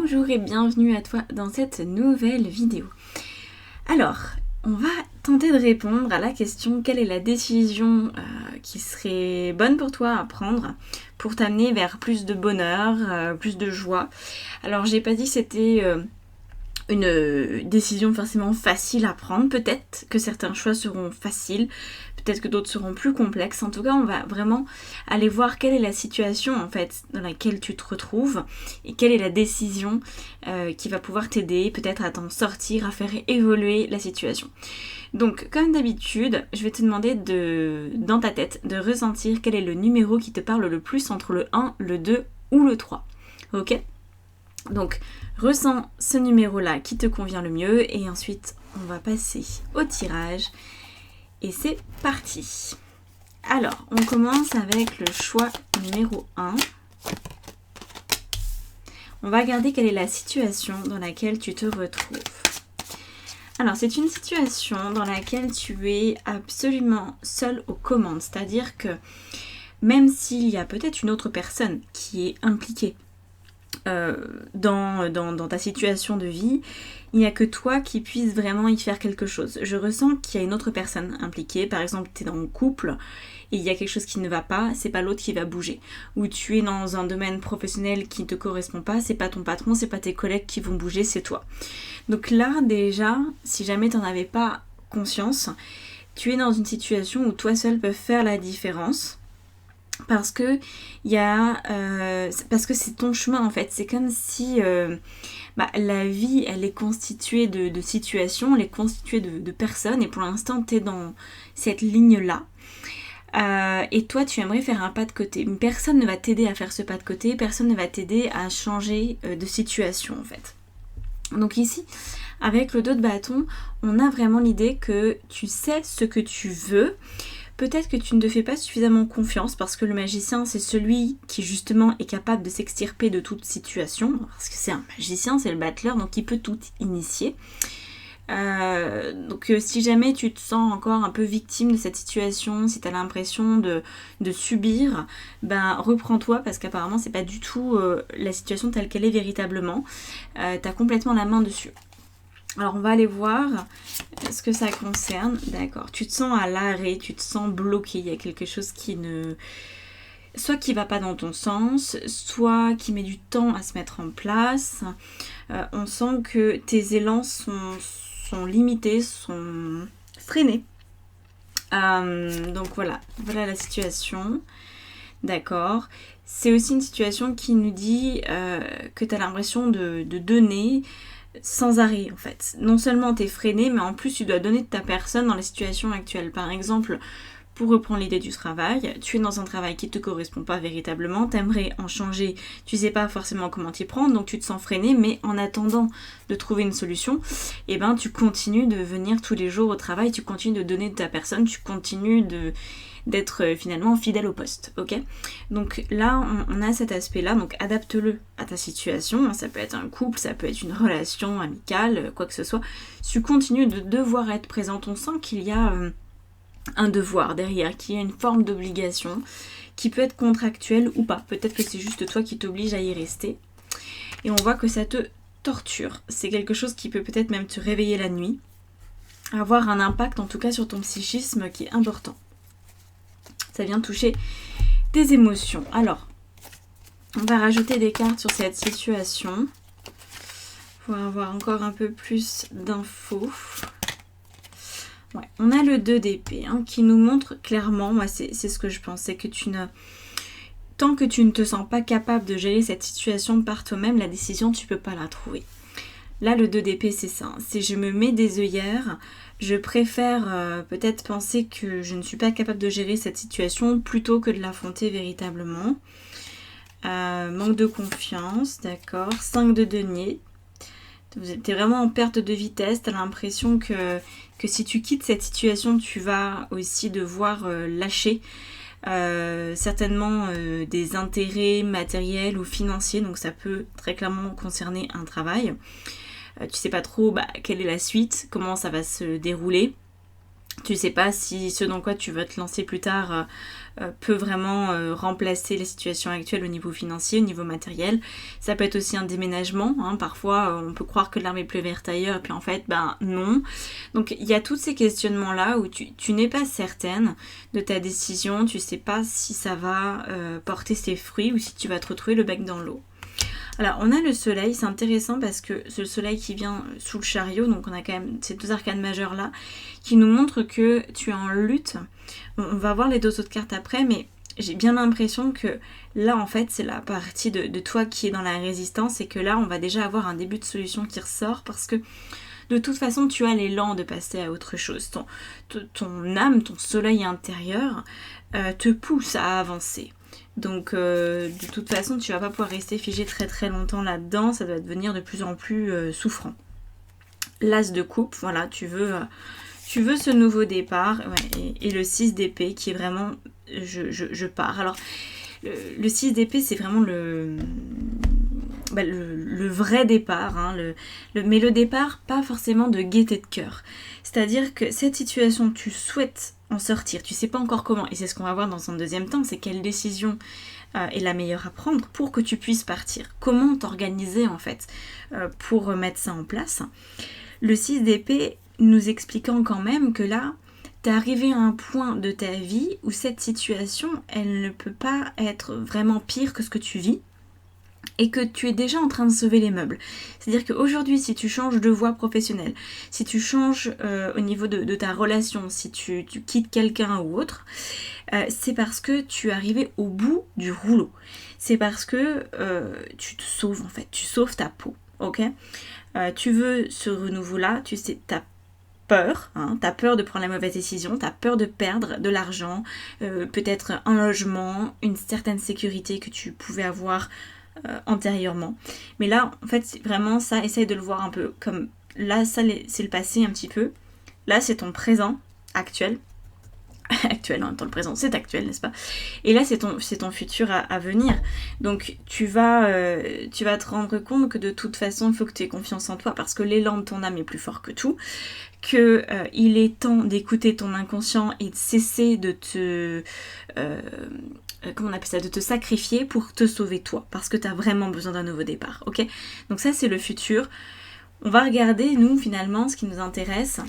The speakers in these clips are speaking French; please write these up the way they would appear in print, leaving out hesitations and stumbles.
Bonjour et bienvenue à toi dans cette nouvelle vidéo. Alors, on va tenter de répondre à la question quelle est la décision qui serait bonne pour toi à prendre pour t'amener vers plus de bonheur, plus de joie. Alors j'ai pas dit que c'était une décision forcément facile à prendre, peut-être que certains choix seront faciles, peut-être que d'autres seront plus complexes. En tout cas, on va vraiment aller voir quelle est la situation en fait dans laquelle tu te retrouves et quelle est la décision qui va pouvoir t'aider peut-être à t'en sortir, à faire évoluer la situation. Donc, comme d'habitude, je vais te demander dans ta tête de ressentir quel est le numéro qui te parle le plus entre le 1, le 2 ou le 3. Ok ? Donc, ressens ce numéro-là qui te convient le mieux et ensuite, on va passer au tirage. Et c'est parti. Alors, on commence avec le choix numéro 1. On va regarder quelle est la situation dans laquelle tu te retrouves. Alors, c'est une situation dans laquelle tu es absolument seul aux commandes. C'est-à-dire que même s'il y a peut-être une autre personne qui est impliquée dans ta situation de vie, il n'y a que toi qui puisse vraiment y faire quelque chose. Je ressens qu'il y a une autre personne impliquée. Par exemple, tu es dans un couple et il y a quelque chose qui ne va pas, c'est pas l'autre qui va bouger. Ou tu es dans un domaine professionnel qui ne te correspond pas, c'est pas ton patron, c'est pas tes collègues qui vont bouger, c'est toi. Donc là, déjà, si jamais tu n'en avais pas conscience, tu es dans une situation où toi seul peux faire la différence. Parce que c'est ton chemin en fait, c'est comme si la vie elle est constituée de situations, elle est constituée de personnes et pour l'instant tu es dans cette ligne là et toi tu aimerais faire un pas de côté. Personne ne va t'aider à faire ce pas de côté, personne ne va t'aider à changer de situation en fait. Donc ici, avec le 2 de bâton, on a vraiment l'idée que tu sais ce que tu veux. Peut-être que tu ne te fais pas suffisamment confiance parce que le magicien c'est celui qui justement est capable de s'extirper de toute situation parce que c'est un magicien, c'est le battleur donc il peut tout initier. Donc si jamais tu te sens encore un peu victime de cette situation, si tu as l'impression de subir, reprends-toi parce qu'apparemment c'est pas du tout la situation telle qu'elle est véritablement. T'as complètement la main dessus. Alors on va aller voir ce que ça concerne. D'accord, tu te sens à l'arrêt, tu te sens bloqué, il y a quelque chose soit qui va pas dans ton sens, soit qui met du temps à se mettre en place. On sent que tes élans sont limités, sont freinés. Donc voilà la situation. D'accord. C'est aussi une situation qui nous dit que tu as l'impression de donner sans arrêt en fait. Non seulement t'es freiné, mais en plus tu dois donner de ta personne dans la situation actuelle. Par exemple, pour reprendre l'idée du travail, tu es dans un travail qui te correspond pas véritablement, t'aimerais en changer, tu sais pas forcément comment t'y prendre, donc tu te sens freiné, mais en attendant de trouver une solution, tu continues de venir tous les jours au travail, tu continues de donner de ta personne, tu continues d'être finalement fidèle au poste, ok ? Donc là, on a cet aspect-là, donc adapte-le à ta situation, ça peut être un couple, ça peut être une relation amicale, quoi que ce soit, tu continues de devoir être présente, on sent qu'il y a un devoir derrière, qu'il y a une forme d'obligation, qui peut être contractuelle ou pas, peut-être que c'est juste toi qui t'oblige à y rester, et on voit que ça te torture, c'est quelque chose qui peut peut-être même te réveiller la nuit, avoir un impact en tout cas sur ton psychisme qui est important. Ça vient toucher tes émotions. Alors, on va rajouter des cartes sur cette situation pour avoir encore un peu plus d'infos. Ouais, on a le 2 d'épée qui nous montre clairement, moi c'est ce que je pense, c'est que tant que tu ne te sens pas capable de gérer cette situation par toi-même, la décision tu peux pas la trouver. Là le 2 d'épée c'est ça, c'est je me mets des œillères, je préfère peut-être penser que je ne suis pas capable de gérer cette situation plutôt que de l'affronter véritablement. Manque de confiance, d'accord. 5 de denier. Tu es vraiment en perte de vitesse, tu as l'impression que si tu quittes cette situation, tu vas aussi devoir lâcher certainement des intérêts matériels ou financiers, donc ça peut très clairement concerner un travail. Tu sais pas trop quelle est la suite, comment ça va se dérouler. Tu sais pas si ce dans quoi tu vas te lancer plus tard peut vraiment remplacer la situation actuelle au niveau financier, au niveau matériel. Ça peut être aussi un déménagement, hein. Parfois on peut croire que l'herbe est plus verte ailleurs et puis en fait ben non. Donc il y a tous ces questionnements là où tu n'es pas certaine de ta décision, tu sais pas si ça va porter ses fruits ou si tu vas te retrouver le bec dans l'eau. Alors on a le soleil, c'est intéressant parce que c'est le soleil qui vient sous le chariot, donc on a quand même ces deux arcanes majeures là qui nous montrent que tu es en lutte. On va voir les deux autres cartes après, mais j'ai bien l'impression que là en fait c'est la partie de toi qui est dans la résistance et que là on va déjà avoir un début de solution qui ressort parce que de toute façon tu as l'élan de passer à autre chose. Ton âme, ton soleil intérieur te pousse à avancer. Donc de toute façon tu vas pas pouvoir rester figé très très longtemps là-dedans, ça va devenir de plus en plus souffrant. L'as de coupe, voilà, tu veux ce nouveau départ, ouais, et le 6 d'épée qui est vraiment je pars. Alors le 6 d'épée c'est vraiment le vrai départ, hein, mais le départ pas forcément de gaieté de cœur. C'est-à-dire que cette situation, tu souhaites en sortir, tu sais pas encore comment, et c'est ce qu'on va voir dans un deuxième temps, c'est quelle décision est la meilleure à prendre pour que tu puisses partir. Comment t'organiser en fait pour mettre ça en place. Le 6 d'épée nous expliquant quand même que là, t'es arrivé à un point de ta vie où cette situation, elle ne peut pas être vraiment pire que ce que tu vis. Et que tu es déjà en train de sauver les meubles. C'est-à-dire qu'aujourd'hui, si tu changes de voie professionnelle, si tu changes au niveau de ta relation, si tu quittes quelqu'un ou autre, c'est parce que tu es arrivé au bout du rouleau. C'est parce que tu te sauves en fait, tu sauves ta peau, ok. Tu veux ce renouveau-là, tu sais, t'as peur, hein, t'as peur de prendre la mauvaise décision, t'as peur de perdre de l'argent, peut-être un logement, une certaine sécurité que tu pouvais avoir antérieurement. Mais là, en fait, c'est vraiment ça, essaye de le voir un peu comme... Là, ça, c'est le passé un petit peu. Là, c'est ton présent actuel. Actuel, en même temps, le présent, c'est actuel, n'est-ce pas? Et là, c'est ton futur à venir. Donc, tu vas te rendre compte que de toute façon, il faut que tu aies confiance en toi parce que l'élan de ton âme est plus fort que tout. Que il est temps d'écouter ton inconscient et de cesser de te... comment on appelle ça, de te sacrifier pour te sauver toi, parce que tu as vraiment besoin d'un nouveau départ, ok? Donc ça c'est le futur. On va regarder, nous, finalement, ce qui nous intéresse,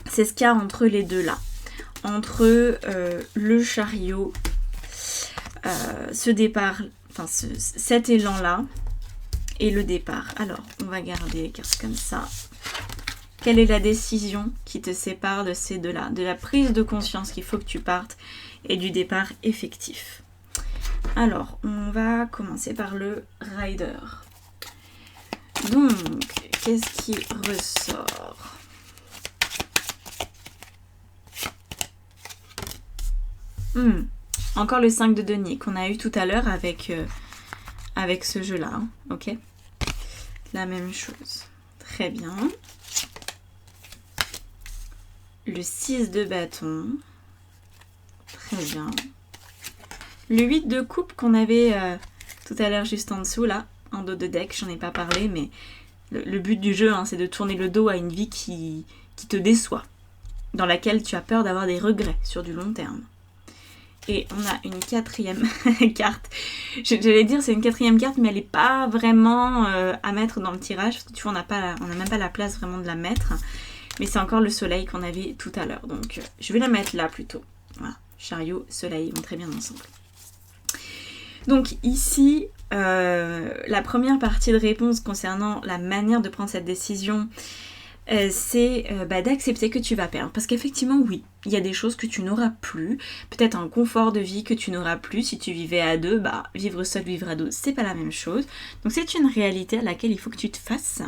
c'est ce qu'il y a entre les deux là. Entre le chariot, ce départ, enfin cet élan là, et le départ. Alors, on va garder les cartes comme ça. Quelle est la décision qui te sépare de ces deux-là, de la prise de conscience qu'il faut que tu partes et du départ effectif? Alors, on va commencer par le rider. Donc, qu'est-ce qui ressort? Encore le 5 de denier qu'on a eu tout à l'heure avec ce jeu-là, hein, ok? La même chose. Très bien. Le 6 de bâton. Très bien. Le 8 de coupe qu'on avait tout à l'heure juste en dessous, là, en dos de deck, j'en ai pas parlé, mais le but du jeu, hein, c'est de tourner le dos à une vie qui te déçoit, dans laquelle tu as peur d'avoir des regrets sur du long terme. Et on a une quatrième carte. J'allais dire c'est une quatrième carte, mais elle n'est pas vraiment à mettre dans le tirage, parce que tu vois, on n'a même pas la place vraiment de la mettre. Mais c'est encore le soleil qu'on avait tout à l'heure. Donc je vais la mettre là plutôt. Voilà, chariot, soleil, vont très bien ensemble. Donc ici, la première partie de réponse concernant la manière de prendre cette décision, c'est d'accepter que tu vas perdre. Parce qu'effectivement, oui, il y a des choses que tu n'auras plus. Peut-être un confort de vie que tu n'auras plus. Si tu vivais à deux, vivre seul, vivre à deux, c'est pas la même chose. Donc c'est une réalité à laquelle il faut que tu te fasses.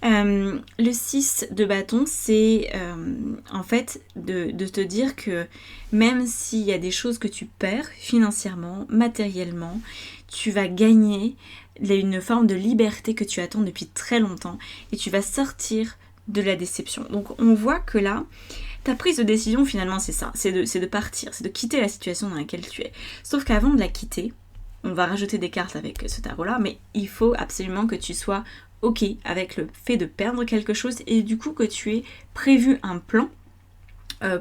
Le 6 de bâton, c'est en fait de te dire que même s'il y a des choses que tu perds financièrement, matériellement, tu vas gagner une forme de liberté que tu attends depuis très longtemps et tu vas sortir de la déception. Donc on voit que là, ta prise de décision finalement c'est ça, c'est de partir, c'est de quitter la situation dans laquelle tu es. Sauf qu'avant de la quitter, on va rajouter des cartes avec ce tarot là, mais il faut absolument que tu sois ok avec le fait de perdre quelque chose et du coup que tu aies prévu un plan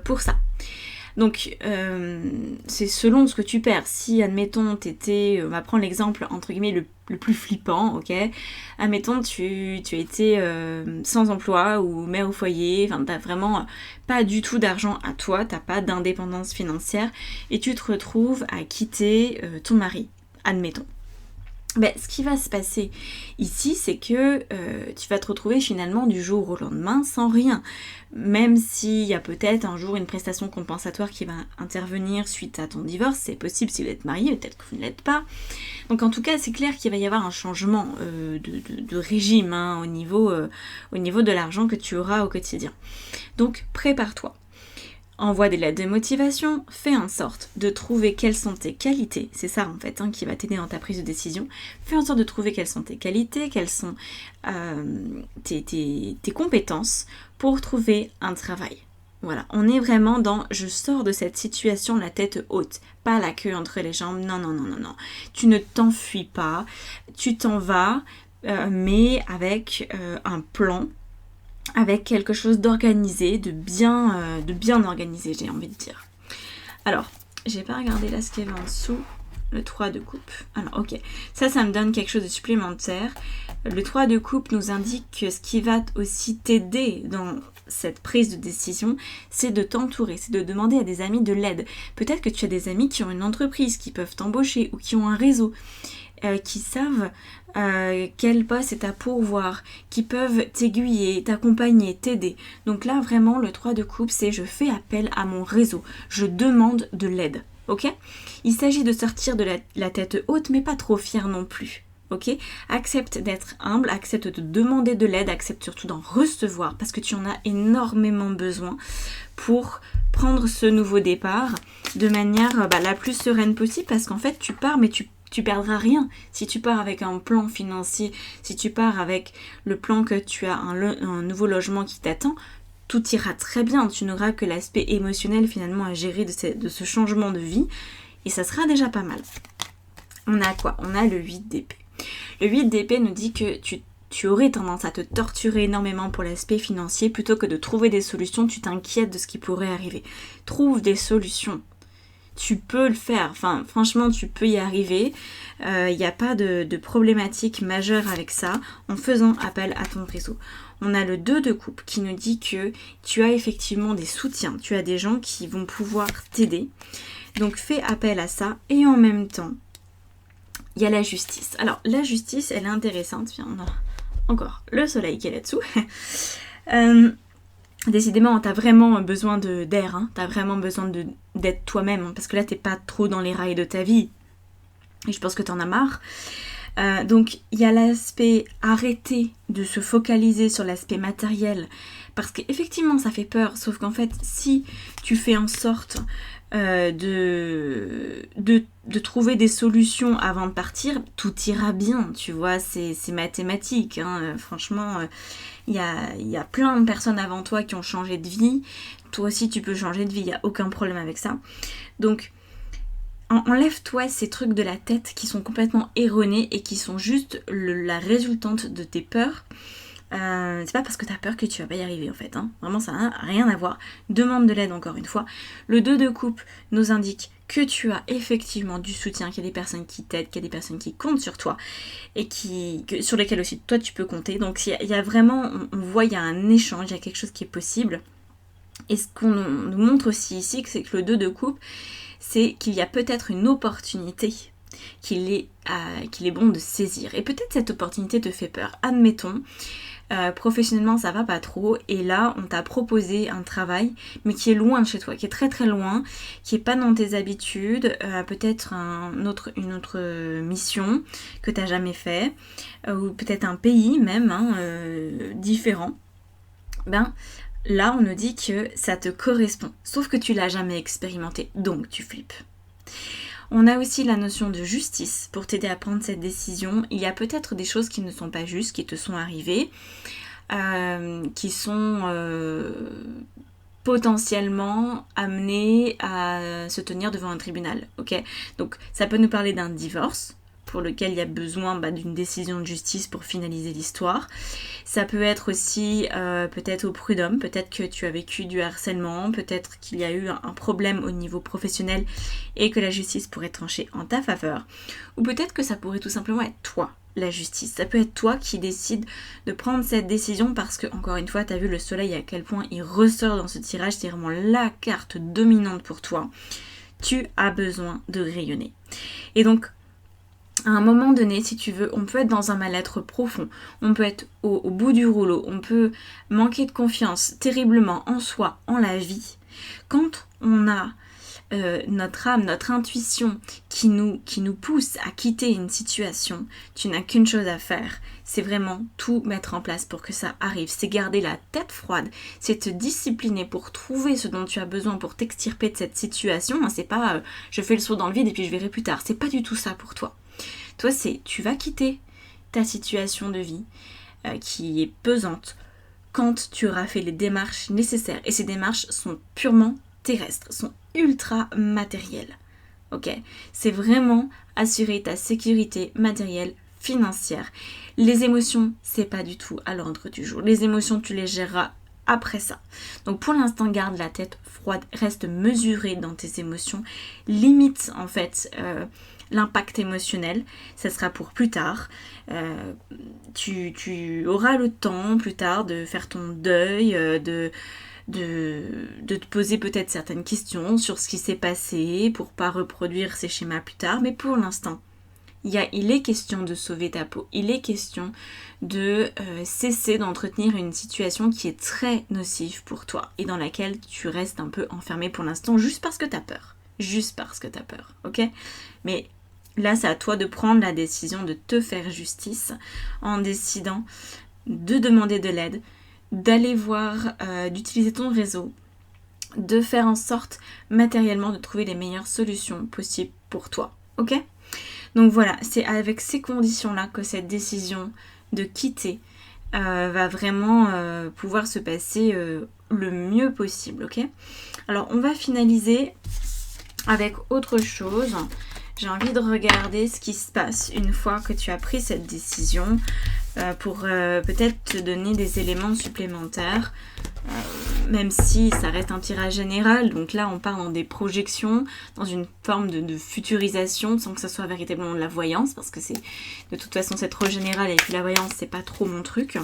pour ça. Donc, c'est selon ce que tu perds. Si, admettons, t'étais, on va prendre l'exemple, entre guillemets, le plus flippant, ok. Admettons, tu étais sans emploi ou mère au foyer, enfin, t'as vraiment pas du tout d'argent à toi, t'as pas d'indépendance financière, et tu te retrouves à quitter ton mari, admettons. Ben, ce qui va se passer ici, c'est que tu vas te retrouver finalement du jour au lendemain sans rien. Même s'il y a peut-être un jour une prestation compensatoire qui va intervenir suite à ton divorce, c'est possible si vous êtes marié, peut-être que vous ne l'êtes pas. Donc en tout cas, c'est clair qu'il va y avoir un changement de régime hein, au niveau de l'argent que tu auras au quotidien. Donc prépare-toi. Envoie des lettres de motivation, fais en sorte de trouver quelles sont tes qualités, c'est ça en fait hein, qui va t'aider dans ta prise de décision, fais en sorte de trouver quelles sont tes qualités, quelles sont tes compétences pour trouver un travail. Voilà, on est vraiment dans je sors de cette situation la tête haute, pas la queue entre les jambes, non. Tu ne t'enfuis pas, tu t'en vas, mais avec un plan, avec quelque chose d'organisé, de bien organisé, j'ai envie de dire. Alors, j'ai pas regardé là ce qu'il y avait en dessous. Le 3 de coupe. Alors, ok. Ça me donne quelque chose de supplémentaire. Le 3 de coupe nous indique que ce qui va aussi t'aider dans cette prise de décision, c'est de t'entourer, c'est de demander à des amis de l'aide. Peut-être que tu as des amis qui ont une entreprise, qui peuvent t'embaucher ou qui ont un réseau, qui savent quel poste est à pourvoir, qui peuvent t'aiguiller, t'accompagner, t'aider. Donc là, vraiment, le 3 de coupe, c'est je fais appel à mon réseau. Je demande de l'aide. Ok ? Il s'agit de sortir de la tête haute, mais pas trop fière non plus. Ok ? Accepte d'être humble, accepte de demander de l'aide, accepte surtout d'en recevoir, parce que tu en as énormément besoin pour prendre ce nouveau départ de manière la plus sereine possible, parce qu'en fait, tu pars, mais tu perdras rien. Si tu pars avec un plan financier, si tu pars avec le plan que tu as un nouveau logement qui t'attend, tout ira très bien. Tu n'auras que l'aspect émotionnel finalement à gérer de ce changement de vie et ça sera déjà pas mal. On a quoi ? On a le 8 d'épée. Le 8 d'épée nous dit que tu aurais tendance à te torturer énormément pour l'aspect financier plutôt que de trouver des solutions, tu t'inquiètes de ce qui pourrait arriver. Trouve des solutions. Tu peux le faire, enfin franchement tu peux y arriver, il n'y a pas de problématique majeure avec ça en faisant appel à ton réseau. On a le 2 de coupe qui nous dit que tu as effectivement des soutiens, tu as des gens qui vont pouvoir t'aider, donc fais appel à ça et en même temps il y a la justice. Alors la justice elle est intéressante, on a encore le soleil qui est là-dessous. Décidément, t'as vraiment besoin d'air, hein. T'as vraiment besoin d'être toi-même, hein, parce que là, t'es pas trop dans les rails de ta vie. Et je pense que t'en as marre. Donc, il y a l'aspect arrêter de se focaliser sur l'aspect matériel, parce qu'effectivement, ça fait peur, sauf qu'en fait, si tu fais en sorte de trouver des solutions avant de partir, tout ira bien, tu vois, c'est mathématique, hein. Franchement, il y a plein de personnes avant toi qui ont changé de vie, toi aussi tu peux changer de vie, il n'y a aucun problème avec ça. Donc, enlève-toi ces trucs de la tête qui sont complètement erronés et qui sont juste la résultante de tes peurs. C'est pas parce que t'as peur que tu vas pas y arriver en fait, hein. Vraiment ça n'a rien à voir. Demande de l'aide encore une fois. Le 2 de coupe nous indique que tu as effectivement du soutien, qu'il y a des personnes qui t'aident, qu'il y a des personnes qui comptent sur toi et sur lesquelles aussi toi tu peux compter. Donc il y a vraiment, on voit il y a un échange, il y a quelque chose qui est possible. Et ce qu'on nous montre aussi ici, c'est que le 2 de coupe, c'est qu'il y a peut-être une opportunité qu'il est bon de saisir. Et peut-être cette opportunité te fait peur. Admettons, professionnellement ça va pas trop et là on t'a proposé un travail mais qui est loin de chez toi, qui est très très loin, qui est pas dans tes habitudes, peut-être une autre mission que t'as jamais fait, ou peut-être un pays même différent. Là on nous dit que ça te correspond, sauf que tu l'as jamais expérimenté, donc tu flippes. On a aussi la notion de justice pour t'aider à prendre cette décision. Il y a peut-être des choses qui ne sont pas justes, qui te sont arrivées, qui sont potentiellement amenées à se tenir devant un tribunal. Ok ? Donc ça peut nous parler d'un divorce pour lequel il y a besoin d'une décision de justice pour finaliser l'histoire. Ça peut être aussi peut-être au prud'homme, peut-être que tu as vécu du harcèlement, peut-être qu'il y a eu un problème au niveau professionnel et que la justice pourrait trancher en ta faveur. Ou peut-être que ça pourrait tout simplement être toi, la justice. Ça peut être toi qui décides de prendre cette décision parce que, encore une fois, tu as vu le soleil à quel point il ressort dans ce tirage, c'est vraiment la carte dominante pour toi. Tu as besoin de rayonner. Et donc, à un moment donné, si tu veux, on peut être dans un mal-être profond, on peut être au bout du rouleau, on peut manquer de confiance terriblement en soi, en la vie. Quand on a notre âme, notre intuition qui nous pousse à quitter une situation, tu n'as qu'une chose à faire, c'est vraiment tout mettre en place pour que ça arrive. C'est garder la tête froide, c'est te discipliner pour trouver ce dont tu as besoin pour t'extirper de cette situation. C'est pas je fais le saut dans le vide et puis je verrai plus tard. C'est pas du tout ça pour toi. Toi, c'est tu vas quitter ta situation de vie qui est pesante quand tu auras fait les démarches nécessaires. Et ces démarches sont purement terrestres, sont ultra matérielles. Ok, c'est vraiment assurer ta sécurité matérielle, financière. Les émotions, c'est pas du tout à l'ordre du jour. Les émotions, tu les géreras après ça. Donc pour l'instant, garde la tête froide, reste mesuré dans tes émotions, limite en fait l'impact émotionnel, ça sera pour plus tard. Tu auras le temps plus tard de faire ton deuil, de te poser peut-être certaines questions sur ce qui s'est passé pour pas reproduire ces schémas plus tard, mais pour l'instant, il est question de sauver ta peau, il est question de cesser d'entretenir une situation qui est très nocive pour toi et dans laquelle tu restes un peu enfermé pour l'instant juste parce que t'as peur. Juste parce que t'as peur, ok ? Mais là, c'est à toi de prendre la décision de te faire justice en décidant de demander de l'aide, d'aller voir, d'utiliser ton réseau, de faire en sorte matériellement de trouver les meilleures solutions possibles pour toi, ok ? Donc voilà, c'est avec ces conditions-là que cette décision de quitter va vraiment pouvoir se passer le mieux possible, ok ? Alors on va finaliser avec autre chose. J'ai envie de regarder ce qui se passe une fois que tu as pris cette décision pour peut-être te donner des éléments supplémentaires, même si ça reste un tirage général. Donc là, on part dans des projections, dans une forme de futurisation, sans que ça soit véritablement de la voyance, parce que c'est de toute façon c'est trop général et puis la voyance, c'est pas trop mon truc.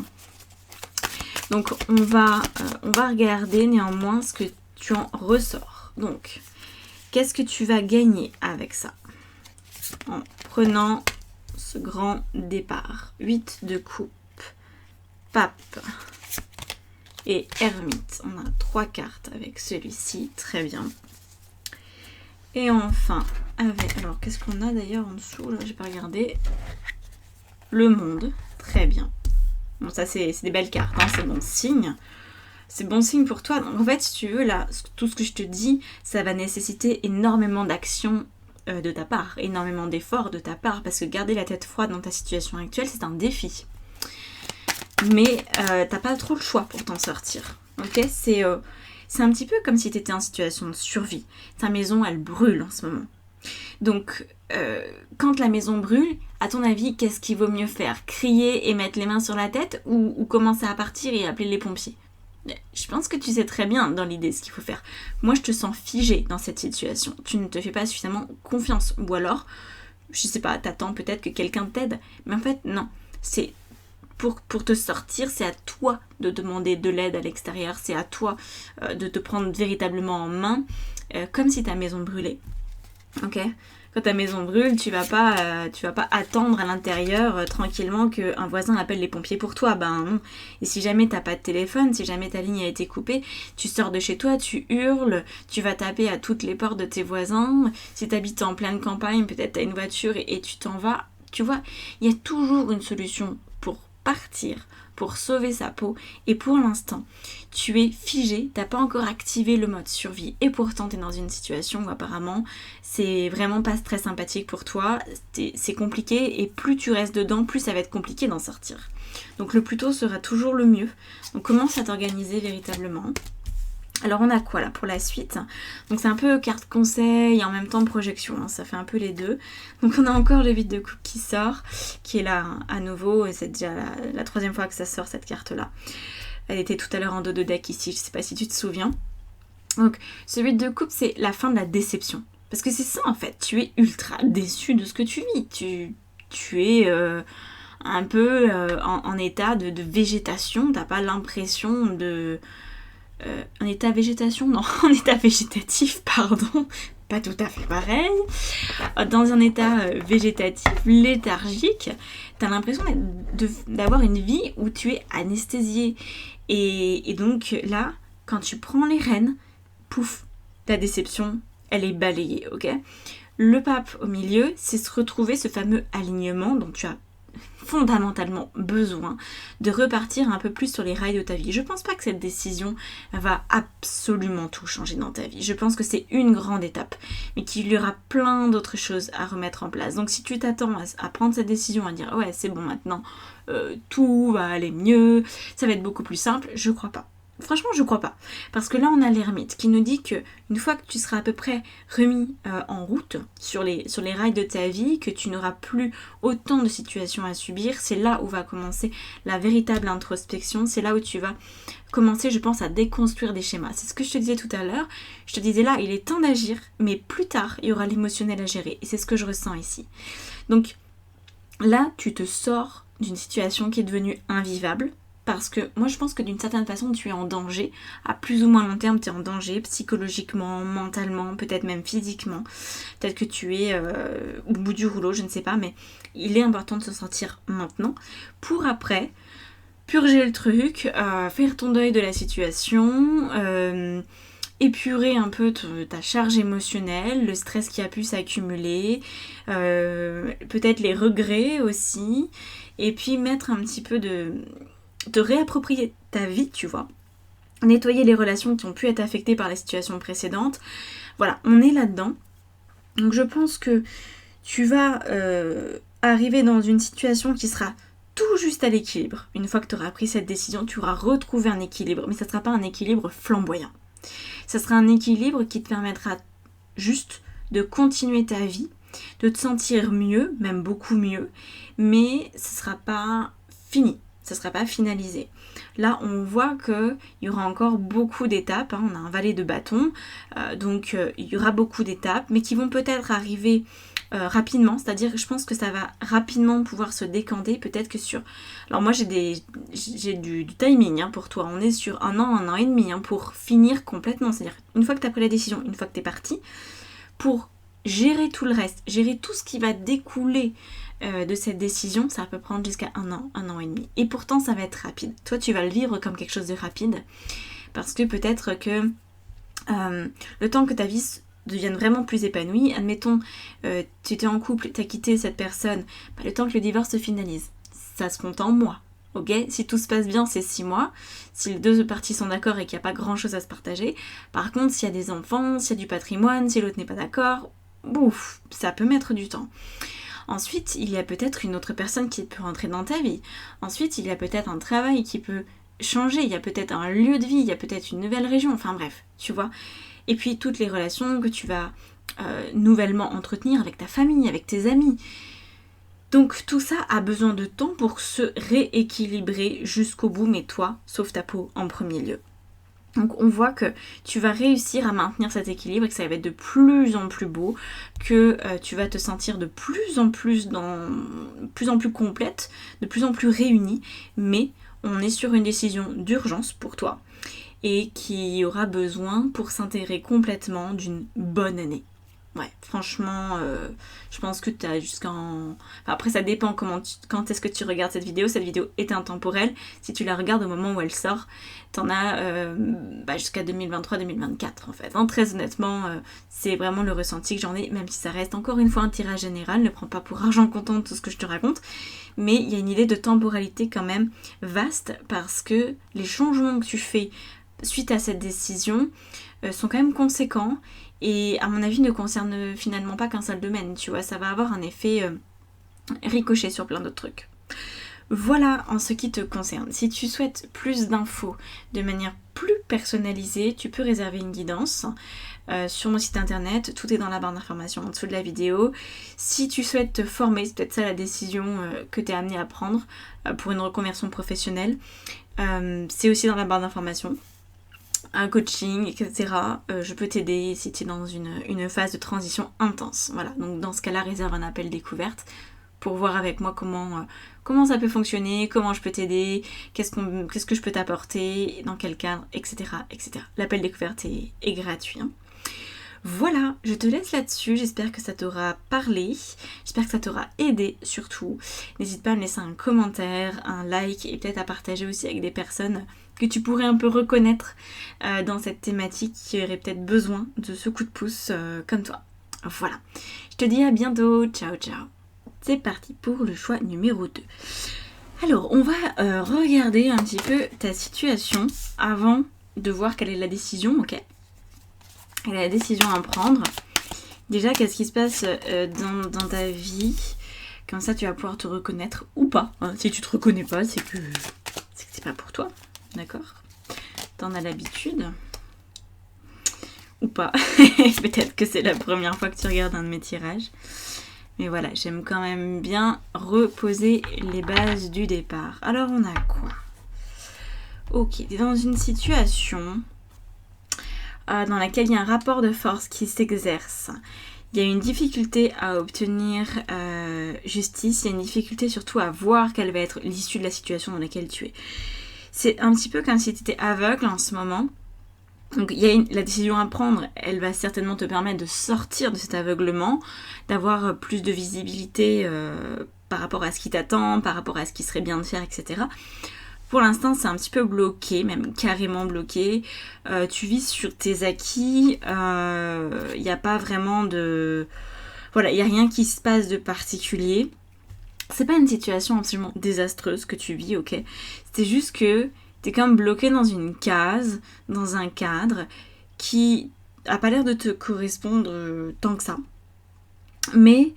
Donc on va regarder néanmoins ce que tu en ressors. Donc, qu'est-ce que tu vas gagner avec ça ? En prenant ce grand départ. 8 de coupe, pape et ermite. On a 3 cartes avec celui-ci, très bien. Et enfin, avec... Alors, qu'est-ce qu'on a d'ailleurs en dessous ? Là, j'ai pas regardé. Le monde, très bien. Bon, ça, c'est des belles cartes, hein, c'est bon signe. C'est bon signe pour toi. Donc, en fait, si tu veux, là, tout ce que je te dis, ça va nécessiter énormément d'action de ta part, énormément d'efforts de ta part, parce que garder la tête froide dans ta situation actuelle, c'est un défi. Mais t'as pas trop le choix pour t'en sortir. Ok, c'est un petit peu comme si tu étais en situation de survie. Ta maison, elle brûle en ce moment. Donc, quand la maison brûle, à ton avis, qu'est-ce qu'il vaut mieux faire ? Crier et mettre les mains sur la tête ou commencer à partir et appeler les pompiers ? Je pense que tu sais très bien dans l'idée ce qu'il faut faire. Moi, je te sens figé dans cette situation. Tu ne te fais pas suffisamment confiance. Ou alors, je sais pas, t'attends peut-être que quelqu'un t'aide. Mais en fait, non. C'est pour te sortir, c'est à toi de demander de l'aide à l'extérieur. C'est à toi de te prendre véritablement en main, comme si ta maison brûlait. Ok ? Quand ta maison brûle, tu vas pas attendre à l'intérieur tranquillement qu'un voisin appelle les pompiers pour toi. Ben non. Et si jamais t'as pas de téléphone, si jamais ta ligne a été coupée, tu sors de chez toi, tu hurles, tu vas taper à toutes les portes de tes voisins. Si t'habites en pleine campagne, peut-être t'as une voiture et tu t'en vas. Tu vois, il y a toujours une solution pour partir, pour sauver sa peau. Et pour l'instant, tu es figé, t'as pas encore activé le mode survie. Et pourtant, t'es dans une situation où apparemment, c'est vraiment pas très sympathique pour toi. C'est compliqué et plus tu restes dedans, plus ça va être compliqué d'en sortir. Donc le plus tôt sera toujours le mieux. Donc commence à t'organiser véritablement. Alors on a quoi là pour la suite? Donc c'est un peu carte conseil et en même temps projection, hein, ça fait un peu les deux. Donc on a encore le vide de coupe qui sort, qui est là à nouveau, et c'est déjà la troisième fois que ça sort cette carte là. Elle était tout à l'heure en dos de deck ici, je sais pas si tu te souviens. Donc ce vide de coupe, c'est la fin de la déception. Parce que c'est ça en fait, tu es ultra déçu de ce que tu vis. Tu es un peu en état de végétation, t'as pas l'impression de... un état végétation, non, en état végétatif, pardon, pas tout à fait pareil. Dans un état végétatif, léthargique, t'as l'impression d'avoir une vie où tu es anesthésié. Et donc là, quand tu prends les rênes, pouf, ta déception, elle est balayée, ok? Le pape au milieu, c'est se retrouver ce fameux alignement dont tu as fondamentalement besoin de repartir un peu plus sur les rails de ta vie. Je pense pas que cette décision va absolument tout changer dans ta vie. Je pense que c'est une grande étape, mais qu'il y aura plein d'autres choses à remettre en place. Donc si tu t'attends à prendre cette décision, à dire ouais c'est bon maintenant, tout va aller mieux, ça va être beaucoup plus simple, je crois pas. Franchement, je crois pas. Parce que là, on a l'ermite qui nous dit que une fois que tu seras à peu près remis en route sur les rails de ta vie, que tu n'auras plus autant de situations à subir, c'est là où va commencer la véritable introspection. C'est là où tu vas commencer, je pense, à déconstruire des schémas. C'est ce que je te disais tout à l'heure. Je te disais là, il est temps d'agir, mais plus tard, il y aura l'émotionnel à gérer. Et c'est ce que je ressens ici. Donc là, tu te sors d'une situation qui est devenue invivable. Parce que moi je pense que d'une certaine façon tu es en danger, à plus ou moins long terme tu es en danger, psychologiquement, mentalement, peut-être même physiquement, peut-être que tu es au bout du rouleau, je ne sais pas, mais il est important de se sentir maintenant, pour après purger le truc, faire ton deuil de la situation, épurer un peu ta charge émotionnelle, le stress qui a pu s'accumuler, peut-être les regrets aussi, et puis mettre un petit peu de réapproprier ta vie, tu vois. Nettoyer les relations qui ont pu être affectées par les situations précédentes. Voilà, on est là-dedans. Donc je pense que tu vas arriver dans une situation qui sera tout juste à l'équilibre. Une fois que tu auras pris cette décision, tu auras retrouvé un équilibre. Mais ça ne sera pas un équilibre flamboyant. Ça sera un équilibre qui te permettra juste de continuer ta vie, de te sentir mieux, même beaucoup mieux, mais ce ne sera pas fini. Ça ne sera pas finalisé. Là, on voit qu'il y aura encore beaucoup d'étapes. On a un valet de bâton, donc il y aura beaucoup d'étapes, mais qui vont peut-être arriver rapidement. C'est-à-dire que je pense que ça va rapidement pouvoir se décanter. Peut-être que sur... Alors moi, j'ai du timing pour toi. On est sur un an et demi pour finir complètement. C'est-à-dire une fois que tu as pris la décision, une fois que tu es parti, pour gérer tout le reste, gérer tout ce qui va découler de cette décision, ça peut prendre jusqu'à un an et demi. Et pourtant, ça va être rapide. Toi, tu vas le vivre comme quelque chose de rapide, parce que peut-être que le temps que ta vie devienne vraiment plus épanouie, admettons, tu étais en couple, tu as quitté cette personne, le temps que le divorce se finalise, ça se compte en mois. Ok, si tout se passe bien, c'est 6 mois. Si les deux parties sont d'accord et qu'il n'y a pas grand chose à se partager. Par contre, s'il y a des enfants, s'il y a du patrimoine, si l'autre n'est pas d'accord, bouf, ça peut mettre du temps. Ensuite, il y a peut-être une autre personne qui peut rentrer dans ta vie. Ensuite, il y a peut-être un travail qui peut changer. Il y a peut-être un lieu de vie, il y a peut-être une nouvelle région. Enfin bref, tu vois. Et puis toutes les relations que tu vas nouvellement entretenir avec ta famille, avec tes amis. Donc tout ça a besoin de temps pour se rééquilibrer jusqu'au bout, mais toi, sauve ta peau en premier lieu. Donc on voit que tu vas réussir à maintenir cet équilibre et que ça va être de plus en plus beau, que tu vas te sentir de plus en plus complète, de plus en plus réunie, mais on est sur une décision d'urgence pour toi et qui aura besoin pour s'intégrer complètement d'une bonne année. Ouais, franchement, je pense que tu as jusqu'en... Enfin, après, ça dépend quand est-ce que tu regardes cette vidéo. Cette vidéo est intemporelle. Si tu la regardes au moment où elle sort, t'en as jusqu'à 2023-2024 en fait. Très honnêtement, c'est vraiment le ressenti que j'en ai, même si ça reste encore une fois un tirage général. Ne prends pas pour argent comptant tout ce que je te raconte. Mais il y a une idée de temporalité quand même vaste, parce que les changements que tu fais suite à cette décision sont quand même conséquents. Et à mon avis ne concerne finalement pas qu'un seul domaine, tu vois, ça va avoir un effet ricochet sur plein d'autres trucs. Voilà en ce qui te concerne. Si tu souhaites plus d'infos de manière plus personnalisée, tu peux réserver une guidance sur mon site internet. Tout est dans la barre d'information en dessous de la vidéo. Si tu souhaites te former, c'est peut-être ça la décision que tu es amené à prendre pour une reconversion professionnelle. C'est aussi dans la barre d'information. Un coaching, etc. Je peux t'aider si tu es dans une phase de transition intense. Voilà, donc dans ce cas-là, réserve un appel découverte pour voir avec moi comment ça peut fonctionner, comment je peux t'aider, qu'est-ce que je peux t'apporter, dans quel cadre, etc. etc. L'appel découverte est gratuit. Hein. Voilà, je te laisse là-dessus, j'espère que ça t'aura parlé, j'espère que ça t'aura aidé surtout. N'hésite pas à me laisser un commentaire, un like et peut-être à partager aussi avec des personnes que tu pourrais un peu reconnaître dans cette thématique qui aurait peut-être besoin de ce coup de pouce comme toi. Voilà, je te dis à bientôt, ciao ciao. C'est parti pour le choix numéro 2. Alors, on va regarder un petit peu ta situation avant de voir quelle est la décision, ok ? Quelle est la décision à prendre. Déjà, qu'est-ce qui se passe dans ta vie ? Comme ça, tu vas pouvoir te reconnaître ou pas. Hein. Si tu te reconnais pas, c'est que c'est pas pour toi, d'accord ? T'en as l'habitude ou pas. Peut-être que c'est la première fois que tu regardes un de mes tirages. Mais voilà, j'aime quand même bien reposer les bases du départ. Alors, on a quoi ? Ok, t'es dans une situation dans laquelle il y a un rapport de force qui s'exerce. Il y a une difficulté à obtenir justice, il y a une difficulté surtout à voir quelle va être l'issue de la situation dans laquelle tu es. C'est un petit peu comme si tu étais aveugle en ce moment. Donc la décision à prendre, elle va certainement te permettre de sortir de cet aveuglement, d'avoir plus de visibilité par rapport à ce qui t'attend, par rapport à ce qui serait bien de faire, etc. Pour l'instant, c'est un petit peu bloqué, même carrément bloqué. Tu vis sur tes acquis, il n'y a pas vraiment de... Voilà, il n'y a rien qui se passe de particulier. C'est pas une situation absolument désastreuse que tu vis, ok ? C'est juste que t'es comme bloqué dans une case, dans un cadre qui a pas l'air de te correspondre tant que ça. Mais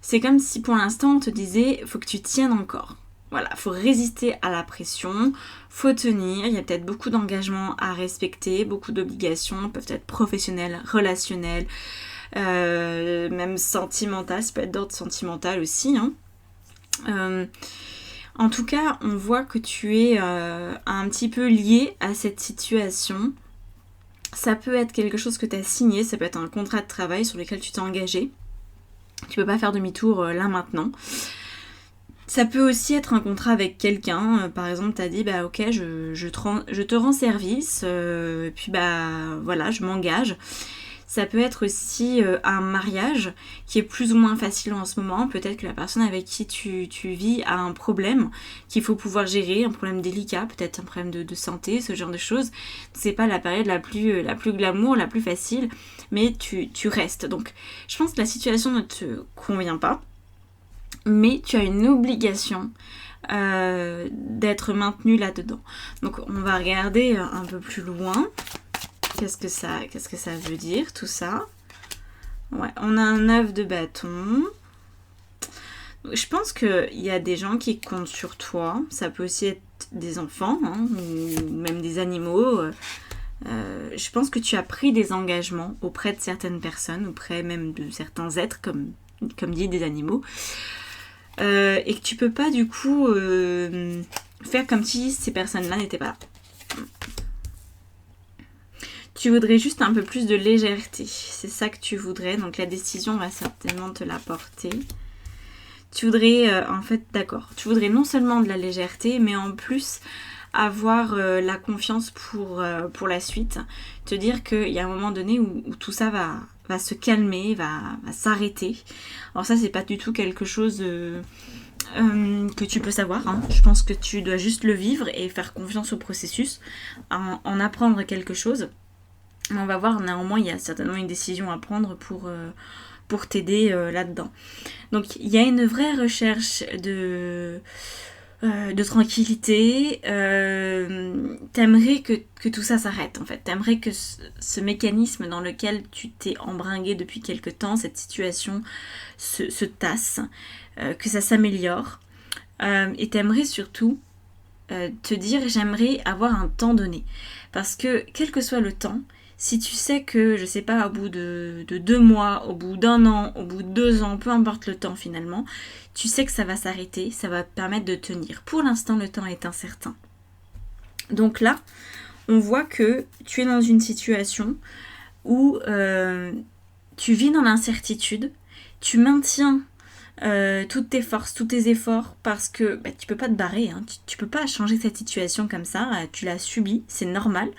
c'est comme si pour l'instant on te disait faut que tu tiennes encore. Voilà, faut résister à la pression, faut tenir, il y a peut-être beaucoup d'engagements à respecter, beaucoup d'obligations, peuvent être professionnelles, relationnelles, même sentimentales, ça peut être d'ordre sentimental aussi. Hein. En tout cas, on voit que tu es un petit peu lié à cette situation. Ça peut être quelque chose que tu as signé, ça peut être un contrat de travail sur lequel tu t'es engagé. Tu peux pas faire demi-tour là maintenant. Ça peut aussi être un contrat avec quelqu'un, par exemple t'as dit bah ok je te rends service, puis bah voilà je m'engage. Ça peut être aussi un mariage qui est plus ou moins facile en ce moment, peut-être que la personne avec qui tu vis a un problème qu'il faut pouvoir gérer, un problème délicat, peut-être un problème de santé, ce genre de choses. C'est pas la période la plus glamour, la plus facile, mais tu restes. Donc je pense que la situation ne te convient pas. Mais tu as une obligation d'être maintenu là-dedans. Donc on va regarder un peu plus loin. Qu'est-ce que ça veut dire tout ça ? Ouais, on a un 9 de bâton. Je pense qu'il y a des gens qui comptent sur toi. Ça peut aussi être des enfants hein, ou même des animaux. Je pense que tu as pris des engagements auprès de certaines personnes, auprès même de certains êtres, comme dit des animaux. Et que tu peux pas du coup faire comme si ces personnes-là n'étaient pas là. Tu voudrais juste un peu plus de légèreté. C'est ça que tu voudrais. Donc la décision va certainement te l'apporter. Tu voudrais, en fait, d'accord. Tu voudrais non seulement de la légèreté, mais en plus avoir la confiance pour la suite. Te dire qu'il y a un moment donné où tout ça va se calmer, va s'arrêter. Alors ça, c'est pas du tout quelque chose que tu peux savoir. Hein. Je pense que tu dois juste le vivre et faire confiance au processus, en apprendre quelque chose. On va voir, néanmoins, il y a certainement une décision à prendre pour t'aider là-dedans. Donc, il y a une vraie recherche de tranquillité. T'aimerais que tout ça s'arrête, en fait. T'aimerais que ce mécanisme dans lequel tu t'es embringué depuis quelque temps, cette situation se tasse, que ça s'améliore. et t'aimerais surtout te dire j'aimerais avoir un temps donné. Parce que quel que soit le temps, si tu sais que, je sais pas, au bout de 2 mois, au bout d'1 an, au bout de 2 ans, peu importe le temps finalement, tu sais que ça va s'arrêter, ça va te permettre de tenir. Pour l'instant, le temps est incertain. Donc là, on voit que tu es dans une situation où tu vis dans l'incertitude, tu maintiens toutes tes forces, tous tes efforts, parce que tu peux pas te barrer, hein. Tu peux pas changer cette situation comme ça, tu l'as subie, c'est normal,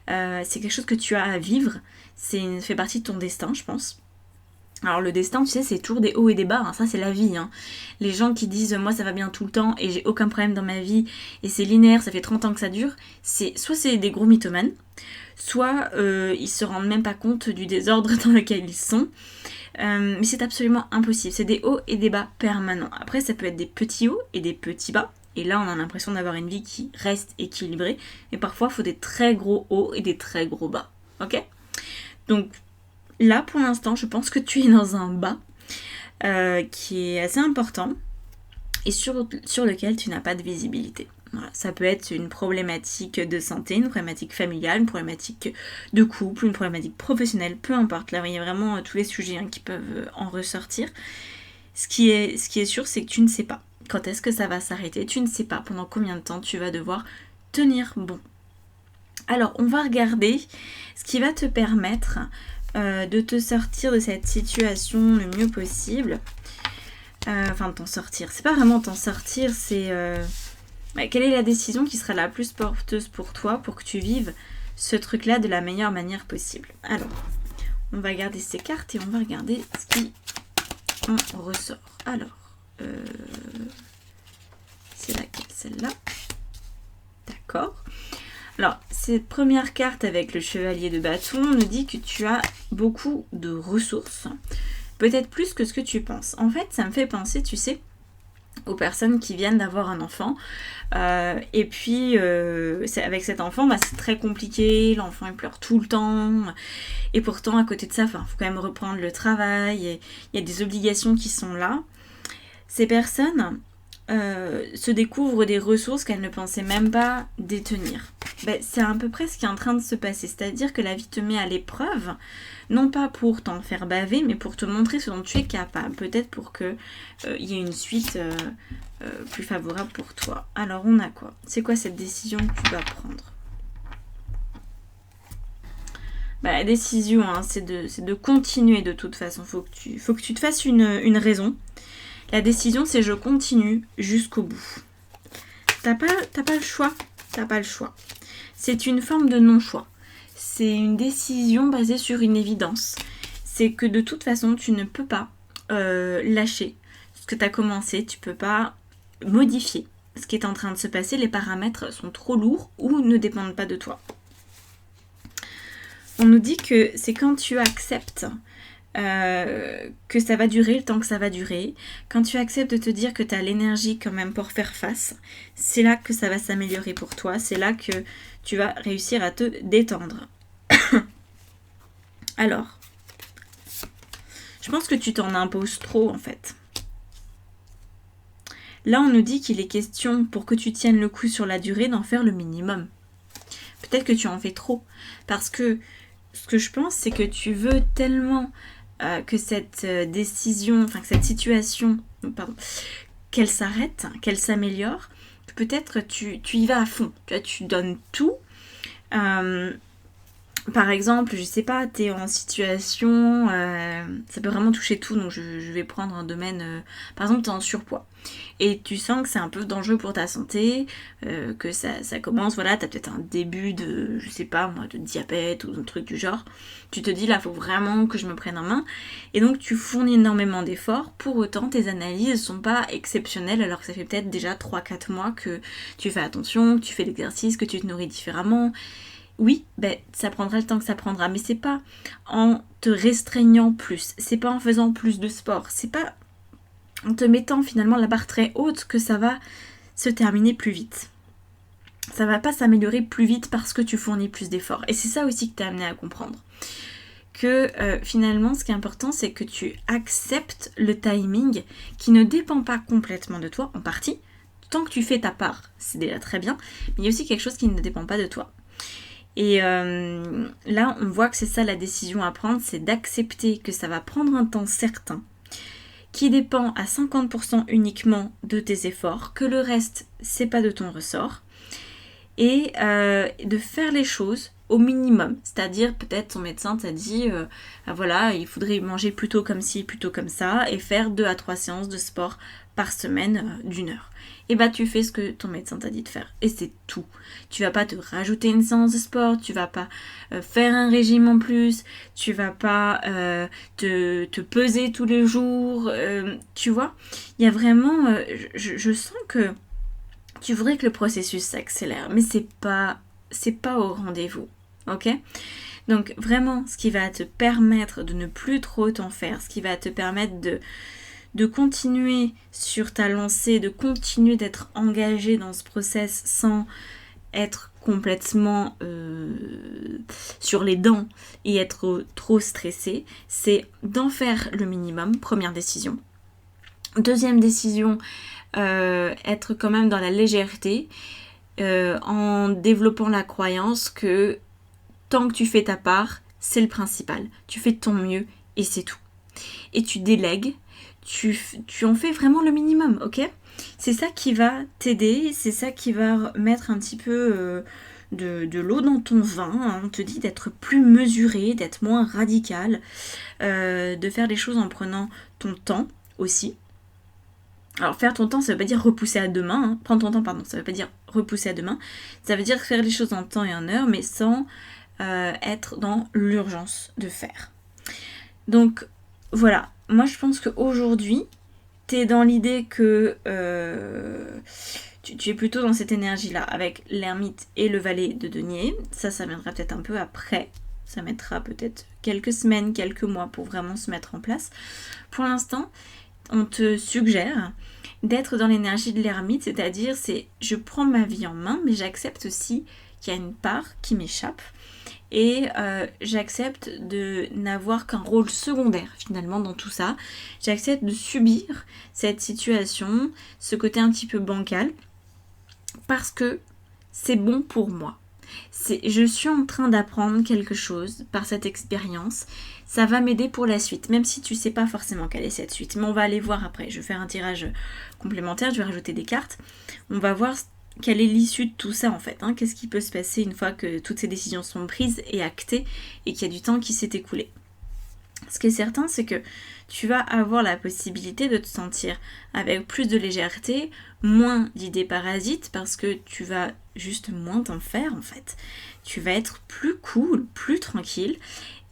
c'est quelque chose que tu as à vivre, ça fait partie de ton destin, je pense. Alors le destin, tu sais, c'est toujours des hauts et des bas, hein. Ça c'est la vie, hein. Les gens qui disent moi ça va bien tout le temps et j'ai aucun problème dans ma vie et c'est linéaire, ça fait 30 ans que ça dure, soit c'est des gros mythomanes, soit ils se rendent même pas compte du désordre dans lequel ils sont. Mais c'est absolument impossible, c'est des hauts et des bas permanents. Après ça peut être des petits hauts et des petits bas, et là on a l'impression d'avoir une vie qui reste équilibrée, mais parfois il faut des très gros hauts et des très gros bas, ok? Donc là pour l'instant je pense que tu es dans un bas qui est assez important et sur lequel tu n'as pas de visibilité. Voilà, ça peut être une problématique de santé, une problématique familiale, une problématique de couple, une problématique professionnelle, peu importe. Là, il y a vraiment tous les sujets qui peuvent en ressortir. Ce qui est sûr, c'est que tu ne sais pas quand est-ce que ça va s'arrêter. Tu ne sais pas pendant combien de temps tu vas devoir tenir bon. Alors, on va regarder ce qui va te permettre de te sortir de cette situation le mieux possible. Enfin, de t'en sortir. C'est pas vraiment t'en sortir, c'est... quelle est la décision qui sera la plus porteuse pour toi pour que tu vives ce truc-là de la meilleure manière possible? Alors, on va garder ces cartes et on va regarder ce qui en ressort. Alors, c'est laquelle? Celle-là. D'accord. Alors, cette première carte avec le chevalier de bâton nous dit que tu as beaucoup de ressources. Peut-être plus que ce que tu penses. En fait, ça me fait penser, tu sais, aux personnes qui viennent d'avoir un enfant et puis avec cet enfant c'est très compliqué, l'enfant il pleure tout le temps et pourtant à côté de ça il faut quand même reprendre le travail et il y a des obligations qui sont là. Ces personnes se découvrent des ressources qu'elles ne pensaient même pas détenir. C'est à peu près ce qui est en train de se passer, c'est-à-dire que la vie te met à l'épreuve, non pas pour t'en faire baver, mais pour te montrer ce dont tu es capable, peut-être pour qu'il y ait une suite plus favorable pour toi. Alors on a quoi? C'est quoi cette décision que tu dois prendre? La décision, c'est de continuer de toute façon, faut que tu te fasses une raison. La décision, c'est je continue jusqu'au bout. T'as pas le choix. T'as pas le choix. C'est une forme de non-choix. C'est une décision basée sur une évidence. C'est que de toute façon, tu ne peux pas lâcher ce que tu as commencé. Tu peux pas modifier ce qui est en train de se passer. Les paramètres sont trop lourds ou ne dépendent pas de toi. On nous dit que c'est quand tu acceptes que ça va durer le temps que ça va durer, quand tu acceptes de te dire que tu as l'énergie quand même pour faire face, c'est là que ça va s'améliorer pour toi, c'est là que tu vas réussir à te détendre. Alors, je pense que tu t'en imposes trop en fait. Là on nous dit qu'il est question, pour que tu tiennes le coup sur la durée, d'en faire le minimum. Peut-être que tu en fais trop, parce que ce que je pense, c'est que tu veux tellement que cette décision, enfin que cette situation, qu'elle s'arrête, qu'elle s'améliore, que peut-être tu y vas à fond, tu donnes tout. Par exemple, je sais pas, t'es en situation, ça peut vraiment toucher tout, donc je vais prendre un domaine, par exemple t'es en surpoids, et tu sens que c'est un peu dangereux pour ta santé, que ça commence, voilà, t'as peut-être un début de, je sais pas moi, de diabète ou un truc du genre, tu te dis là, faut vraiment que je me prenne en main, et donc tu fournis énormément d'efforts, pour autant tes analyses sont pas exceptionnelles, alors que ça fait peut-être déjà 3-4 mois que tu fais attention, que tu fais l'exercice, que tu te nourris différemment. Oui, ça prendra le temps que ça prendra, mais c'est pas en te restreignant plus, c'est pas en faisant plus de sport, c'est pas en te mettant finalement la barre très haute que ça va se terminer plus vite. Ça va pas s'améliorer plus vite parce que tu fournis plus d'efforts. Et c'est ça aussi que t'es amené à comprendre. Que finalement, ce qui est important, c'est que tu acceptes le timing qui ne dépend pas complètement de toi, en partie, tant que tu fais ta part, c'est déjà très bien, mais il y a aussi quelque chose qui ne dépend pas de toi. Et là, on voit que c'est ça la décision à prendre, c'est d'accepter que ça va prendre un temps certain, qui dépend à 50% uniquement de tes efforts, que le reste, c'est pas de ton ressort, et de faire les choses au minimum. C'est-à-dire, peut-être ton médecin t'a dit, voilà, il faudrait manger plutôt comme ci, plutôt comme ça, et faire 2 à 3 séances de sport par semaine d'1 heure. Et bah tu fais ce que ton médecin t'a dit de faire. Et c'est tout. Tu vas pas te rajouter une séance de sport, tu vas pas faire un régime en plus, tu vas pas te peser tous les jours, tu vois. Il y a vraiment, je sens que tu voudrais que le processus s'accélère, mais c'est pas au rendez-vous, ok? Donc vraiment, ce qui va te permettre de ne plus trop t'en faire, ce qui va te permettre de continuer sur ta lancée, de continuer d'être engagé dans ce process sans être complètement sur les dents et être trop stressé, c'est d'en faire le minimum, première décision. Deuxième décision, être quand même dans la légèreté, en développant la croyance que tant que tu fais ta part, c'est le principal. Tu fais de ton mieux et c'est tout. Et tu délègues, tu en fais vraiment le minimum, ok ? C'est ça qui va t'aider, c'est ça qui va mettre un petit peu de l'eau dans ton vin. Hein. On te dit d'être plus mesuré, d'être moins radical, de faire les choses en prenant ton temps aussi. Alors faire ton temps, ça veut pas dire repousser à demain, hein. Prendre ton temps, pardon, ça veut pas dire repousser à demain. Ça veut dire faire les choses en temps et en heure, mais sans être dans l'urgence de faire. Donc voilà, moi je pense qu'aujourd'hui, t'es dans l'idée que tu es plutôt dans cette énergie-là, avec l'ermite et le valet de denier. Ça viendra peut-être un peu après. Ça mettra peut-être quelques semaines, quelques mois pour vraiment se mettre en place. Pour l'instant, on te suggère d'être dans l'énergie de l'ermite, c'est-à-dire je prends ma vie en main, mais j'accepte aussi qu'il y a une part qui m'échappe et j'accepte de n'avoir qu'un rôle secondaire finalement dans tout ça. J'accepte de subir cette situation, ce côté un petit peu bancal, parce que c'est bon pour moi. Je suis en train d'apprendre quelque chose par cette expérience. Ça va m'aider pour la suite, même si tu sais pas forcément quelle est cette suite. Mais on va aller voir après. Je vais faire un tirage complémentaire, je vais rajouter des cartes. On va voir quelle est l'issue de tout ça en fait. Hein. Qu'est-ce qui peut se passer une fois que toutes ces décisions sont prises et actées et qu'il y a du temps qui s'est écoulé. Ce qui est certain, c'est que tu vas avoir la possibilité de te sentir avec plus de légèreté, moins d'idées parasites, parce que tu vas juste moins t'en faire en fait. Tu vas être plus cool, plus tranquille,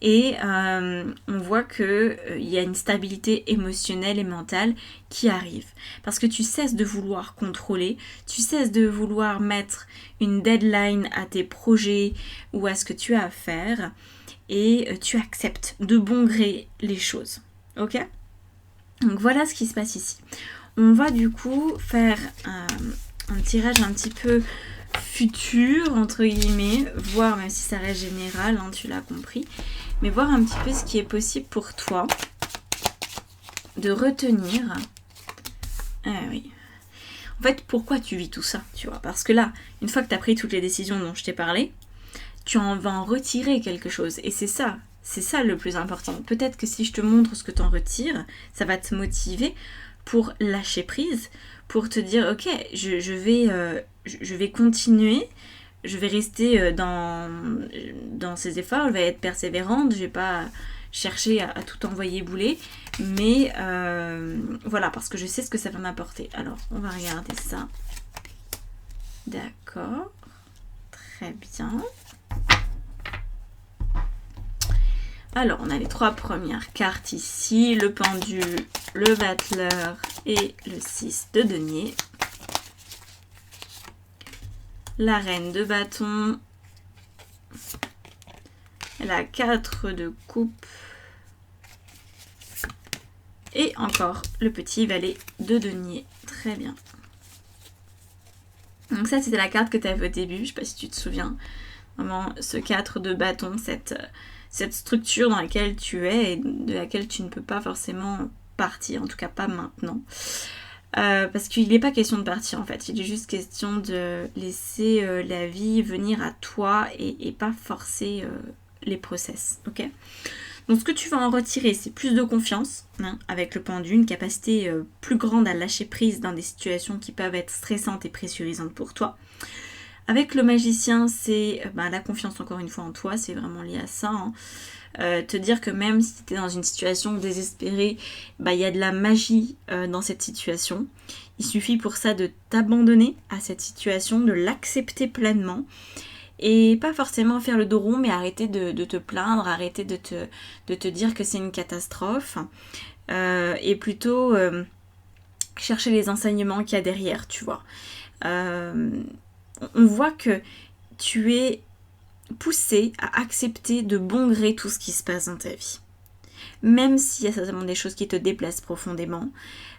et on voit qu'il y a une stabilité émotionnelle et mentale qui arrive. Parce que tu cesses de vouloir contrôler, tu cesses de vouloir mettre une deadline à tes projets ou à ce que tu as à faire, et tu acceptes de bon gré les choses. Ok ? Donc voilà ce qui se passe ici. On va du coup faire un tirage un petit peu futur, entre guillemets, voir, même si ça reste général, hein, tu l'as compris, mais voir un petit peu ce qui est possible pour toi de retenir. Ah oui. En fait, pourquoi tu vis tout ça, tu vois ? Parce que là, une fois que tu as pris toutes les décisions dont je t'ai parlé, tu vas en retirer quelque chose. Et c'est ça le plus important. Peut-être que si je te montre ce que tu en retires, ça va te motiver pour lâcher prise, pour te dire, ok, je vais continuer, je vais rester dans ces efforts, je vais être persévérante, je vais pas chercher à tout envoyer bouler, mais voilà, parce que je sais ce que ça va m'apporter. Alors, on va regarder ça. D'accord, très bien. Alors, on a les 3 premières cartes ici, le pendule, le battleur et le 6 de denier. La reine de bâton, la 4 de coupe et encore le petit valet de denier. Très bien. Donc ça, c'était la carte que tu avais au début, je ne sais pas si tu te souviens. Vraiment, ce 4 de bâton, cette structure dans laquelle tu es et de laquelle tu ne peux pas forcément partir, en tout cas pas maintenant. parce qu'il n'est pas question de partir en fait, il est juste question de laisser la vie venir à toi et pas forcer les process, ok? Donc ce que tu vas en retirer, c'est plus de confiance, hein, avec le pendu, une capacité plus grande à lâcher prise dans des situations qui peuvent être stressantes et pressurisantes pour toi. Avec le magicien, c'est la confiance encore une fois en toi, c'est vraiment lié à ça, hein. Te dire que même si tu es dans une situation désespérée, il y a de la magie dans cette situation. Il suffit pour ça de t'abandonner à cette situation, de l'accepter pleinement et pas forcément faire le dos rond, mais arrêter de te plaindre, arrêter de te dire que c'est une catastrophe et plutôt chercher les enseignements qu'il y a derrière, tu vois. On voit que tu es poussé à accepter de bon gré tout ce qui se passe dans ta vie. Même s'il y a certainement des choses qui te déplacent profondément,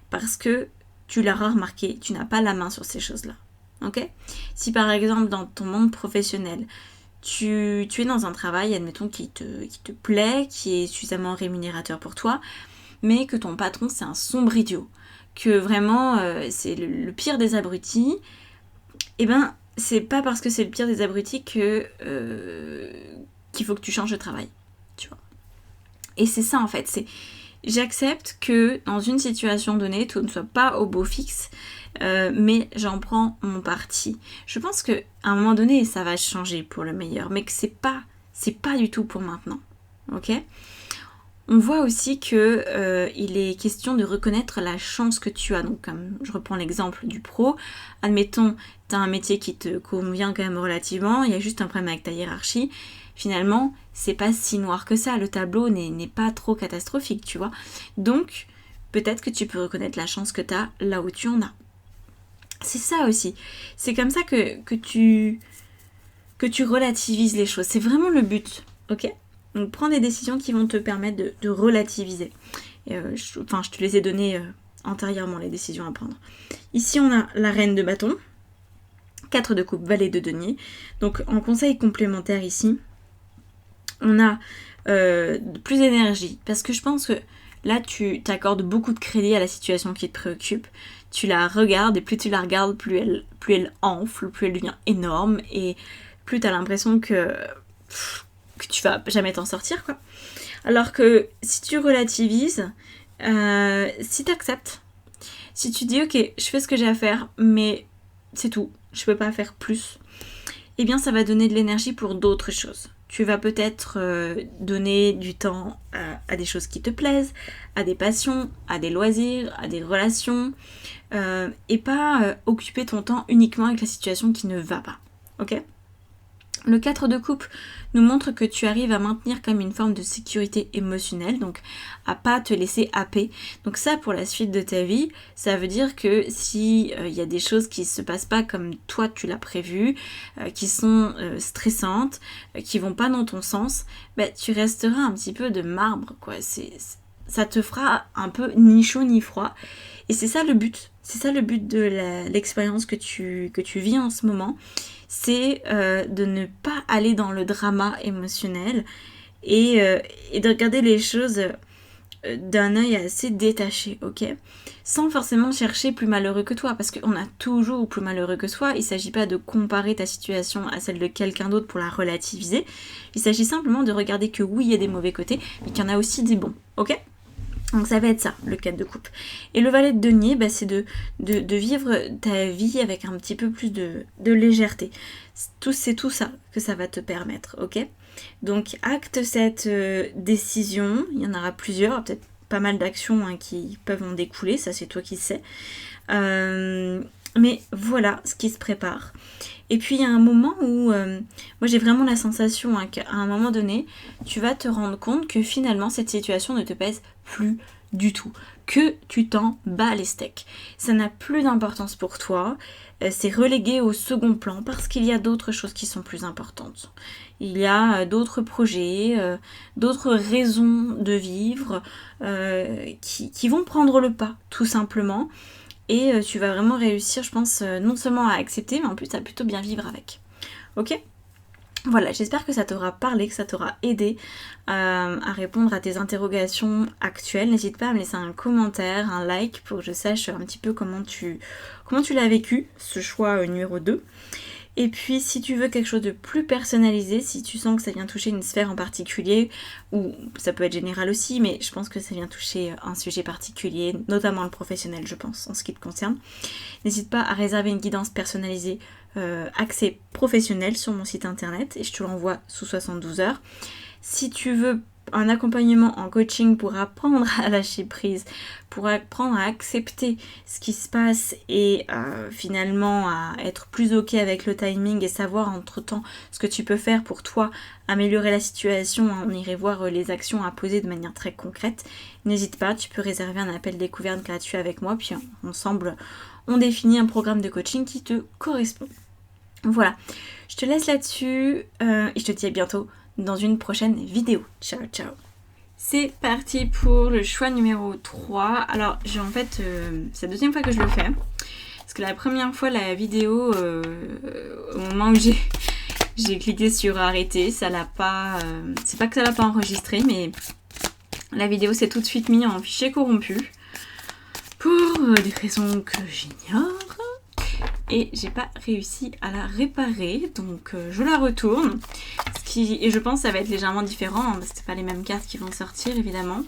parce que tu l'auras remarqué, tu n'as pas la main sur ces choses-là. Ok ? Si par exemple dans ton monde professionnel, tu es dans un travail, admettons, qui te plaît, qui est suffisamment rémunérateur pour toi, mais que ton patron c'est un sombre idiot, que vraiment c'est le pire des abrutis, c'est pas parce que c'est le pire des abrutis qu'il faut que tu changes de travail, tu vois. Et c'est ça en fait, j'accepte que dans une situation donnée, tout ne soit pas au beau fixe, mais j'en prends mon parti. Je pense qu'à un moment donné, ça va changer pour le meilleur, mais que c'est pas du tout pour maintenant, ok ? On voit aussi que il est question de reconnaître la chance que tu as. Donc, comme je reprends l'exemple du pro, admettons, tu as un métier qui te convient quand même relativement, il y a juste un problème avec ta hiérarchie. Finalement, c'est pas si noir que ça. Le tableau n'est pas trop catastrophique, tu vois. Donc, peut-être que tu peux reconnaître la chance que tu as là où tu en as. C'est ça aussi. C'est comme ça que tu relativises les choses. C'est vraiment le but, ok ? Donc prends des décisions qui vont te permettre de relativiser. Je te les ai données antérieurement, les décisions à prendre. Ici, on a la reine de bâton, 4 de coupe, valet de denier. Donc en conseil complémentaire ici, on a plus d'énergie. Parce que je pense que là, tu t'accordes beaucoup de crédit à la situation qui te préoccupe. Tu la regardes et plus tu la regardes, plus elle enfle, plus elle devient énorme et plus tu as l'impression que tu vas jamais t'en sortir, quoi. Alors que si tu relativises, si tu acceptes, si tu dis ok, je fais ce que j'ai à faire, mais c'est tout, je peux pas faire plus, eh bien ça va donner de l'énergie pour d'autres choses. Tu vas peut-être donner du temps à des choses qui te plaisent, à des passions, à des loisirs, à des relations, et pas occuper ton temps uniquement avec la situation qui ne va pas, ok ? Le 4 de coupe nous montre que tu arrives à maintenir comme une forme de sécurité émotionnelle, donc à pas te laisser happer. Donc ça, pour la suite de ta vie, ça veut dire que si y a des choses qui se passent pas comme toi tu l'as prévu, qui sont stressantes, qui vont pas dans ton sens, tu resteras un petit peu de marbre, quoi. Ça te fera un peu ni chaud ni froid. Et c'est ça le but. C'est ça le but de l'expérience que tu vis en ce moment. C'est de ne pas aller dans le drama émotionnel et de regarder les choses d'un œil assez détaché, ok ? Sans forcément chercher plus malheureux que toi, parce qu'on a toujours plus malheureux que soi. Il ne s'agit pas de comparer ta situation à celle de quelqu'un d'autre pour la relativiser. Il s'agit simplement de regarder que oui, il y a des mauvais côtés, mais qu'il y en a aussi des bons, ok ? Donc ça va être ça, le 4 de coupe. Et le valet de denier, c'est de vivre ta vie avec un petit peu plus de légèreté. C'est tout ça que ça va te permettre, ok ? Donc acte cette décision, il y en aura plusieurs, peut-être pas mal d'actions qui peuvent en découler, ça c'est toi qui sais. Mais voilà ce qui se prépare. Et puis il y a un moment où, moi j'ai vraiment la sensation qu'à un moment donné, tu vas te rendre compte que finalement cette situation ne te pèse plus du tout, que tu t'en bats les steaks. Ça n'a plus d'importance pour toi, c'est relégué au second plan parce qu'il y a d'autres choses qui sont plus importantes. Il y a d'autres projets, d'autres raisons de vivre qui vont prendre le pas, tout simplement. Et tu vas vraiment réussir, je pense, non seulement à accepter, mais en plus à plutôt bien vivre avec. Ok ? Voilà, j'espère que ça t'aura parlé, que ça t'aura aidé à répondre à tes interrogations actuelles. N'hésite pas à me laisser un commentaire, un like pour que je sache un petit peu comment tu l'as vécu, ce choix numéro 2. Et puis si tu veux quelque chose de plus personnalisé, si tu sens que ça vient toucher une sphère en particulier, ou ça peut être général aussi, mais je pense que ça vient toucher un sujet particulier, notamment le professionnel je pense, en ce qui te concerne, n'hésite pas à réserver une guidance personnalisée accès professionnel sur mon site internet et je te l'envoie sous 72 heures. Si tu veux un accompagnement en coaching pour apprendre à lâcher prise, pour apprendre à accepter ce qui se passe et finalement à être plus ok avec le timing et savoir entre temps ce que tu peux faire pour toi améliorer la situation, on irait voir les actions à poser de manière très concrète, n'hésite pas, tu peux réserver un appel découverte gratuit avec moi puis ensemble on définit un programme de coaching qui te correspond. Voilà, je te laisse là-dessus et je te dis à bientôt dans une prochaine vidéo. Ciao, ciao. C'est parti pour le choix numéro 3. Alors, c'est la deuxième fois que je le fais. Parce que la première fois, la vidéo, au moment où j'ai cliqué sur arrêter, ça l'a pas... c'est pas que ça l'a pas enregistré, mais la vidéo s'est tout de suite mise en fichier corrompu. Pour des raisons que j'ignore. Et j'ai pas réussi à la réparer, donc je la retourne. Et je pense que ça va être légèrement différent, hein, parce que c'est pas les mêmes cartes qui vont sortir évidemment.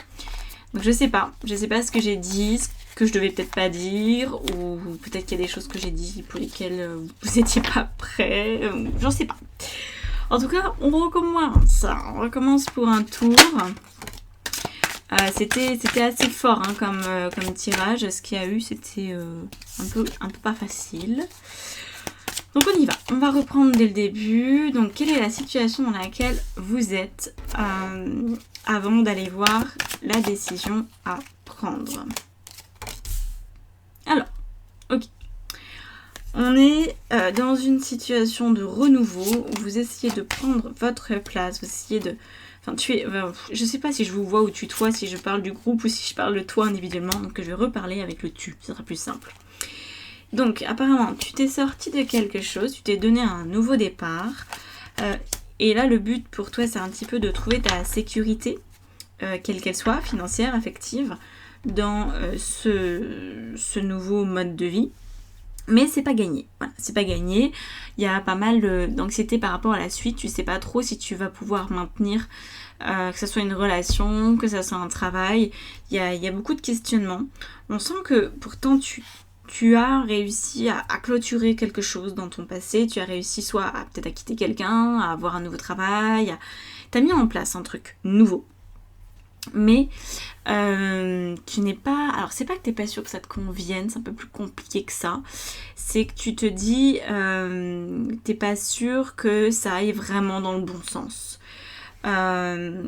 Donc je sais pas ce que j'ai dit, ce que je devais peut-être pas dire, ou peut-être qu'il y a des choses que j'ai dit pour lesquelles vous étiez pas prêts, j'en sais pas. En tout cas, on recommence pour un tour. C'était assez fort hein, comme tirage. Ce qu'il y a eu, c'était un peu pas facile. Donc on y va. On va reprendre dès le début. Donc quelle est la situation dans laquelle vous êtes avant d'aller voir la décision à prendre? Alors, ok. On est dans une situation de renouveau où vous essayez de prendre votre place, vous essayez de... Enfin, je sais pas si je vous vois ou tutoie, si je parle du groupe ou si je parle de toi individuellement, donc je vais reparler avec le tu, ce sera plus simple. Donc, apparemment, tu t'es sorti de quelque chose, tu t'es donné un nouveau départ, et là, le but pour toi, c'est un petit peu de trouver ta sécurité, quelle qu'elle soit, financière, affective, dans ce nouveau mode de vie. Mais c'est pas gagné. Voilà, c'est pas gagné. Il y a pas mal d'anxiété par rapport à la suite. Tu sais pas trop si tu vas pouvoir maintenir, que ce soit une relation, que ce soit un travail. Il y a beaucoup de questionnements. On sent que pourtant tu as réussi à clôturer quelque chose dans ton passé. Tu as réussi soit peut-être à quitter quelqu'un, à avoir un nouveau travail. T'as mis en place un truc nouveau. Mais tu n'es pas... Alors c'est pas que t'es pas sûr que ça te convienne, c'est un peu plus compliqué que ça. C'est que tu te dis, t'es pas sûr que ça aille vraiment dans le bon sens. Là,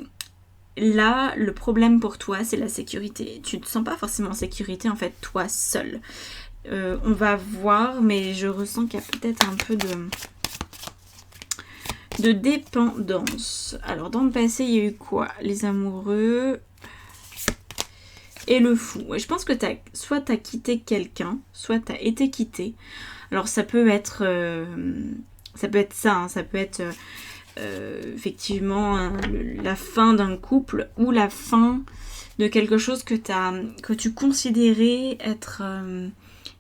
le problème pour toi, c'est la sécurité. Tu ne te sens pas forcément en sécurité, en fait, toi seul. On va voir, mais je ressens qu'il y a peut-être un peu de dépendance. Alors, dans le passé, il y a eu quoi? Les amoureux et le fou. Ouais, je pense que soit t'as quitté quelqu'un, soit t'as été quitté. Alors, ça peut être ça, hein, ça peut être effectivement la fin d'un couple ou la fin de quelque chose que tu considérais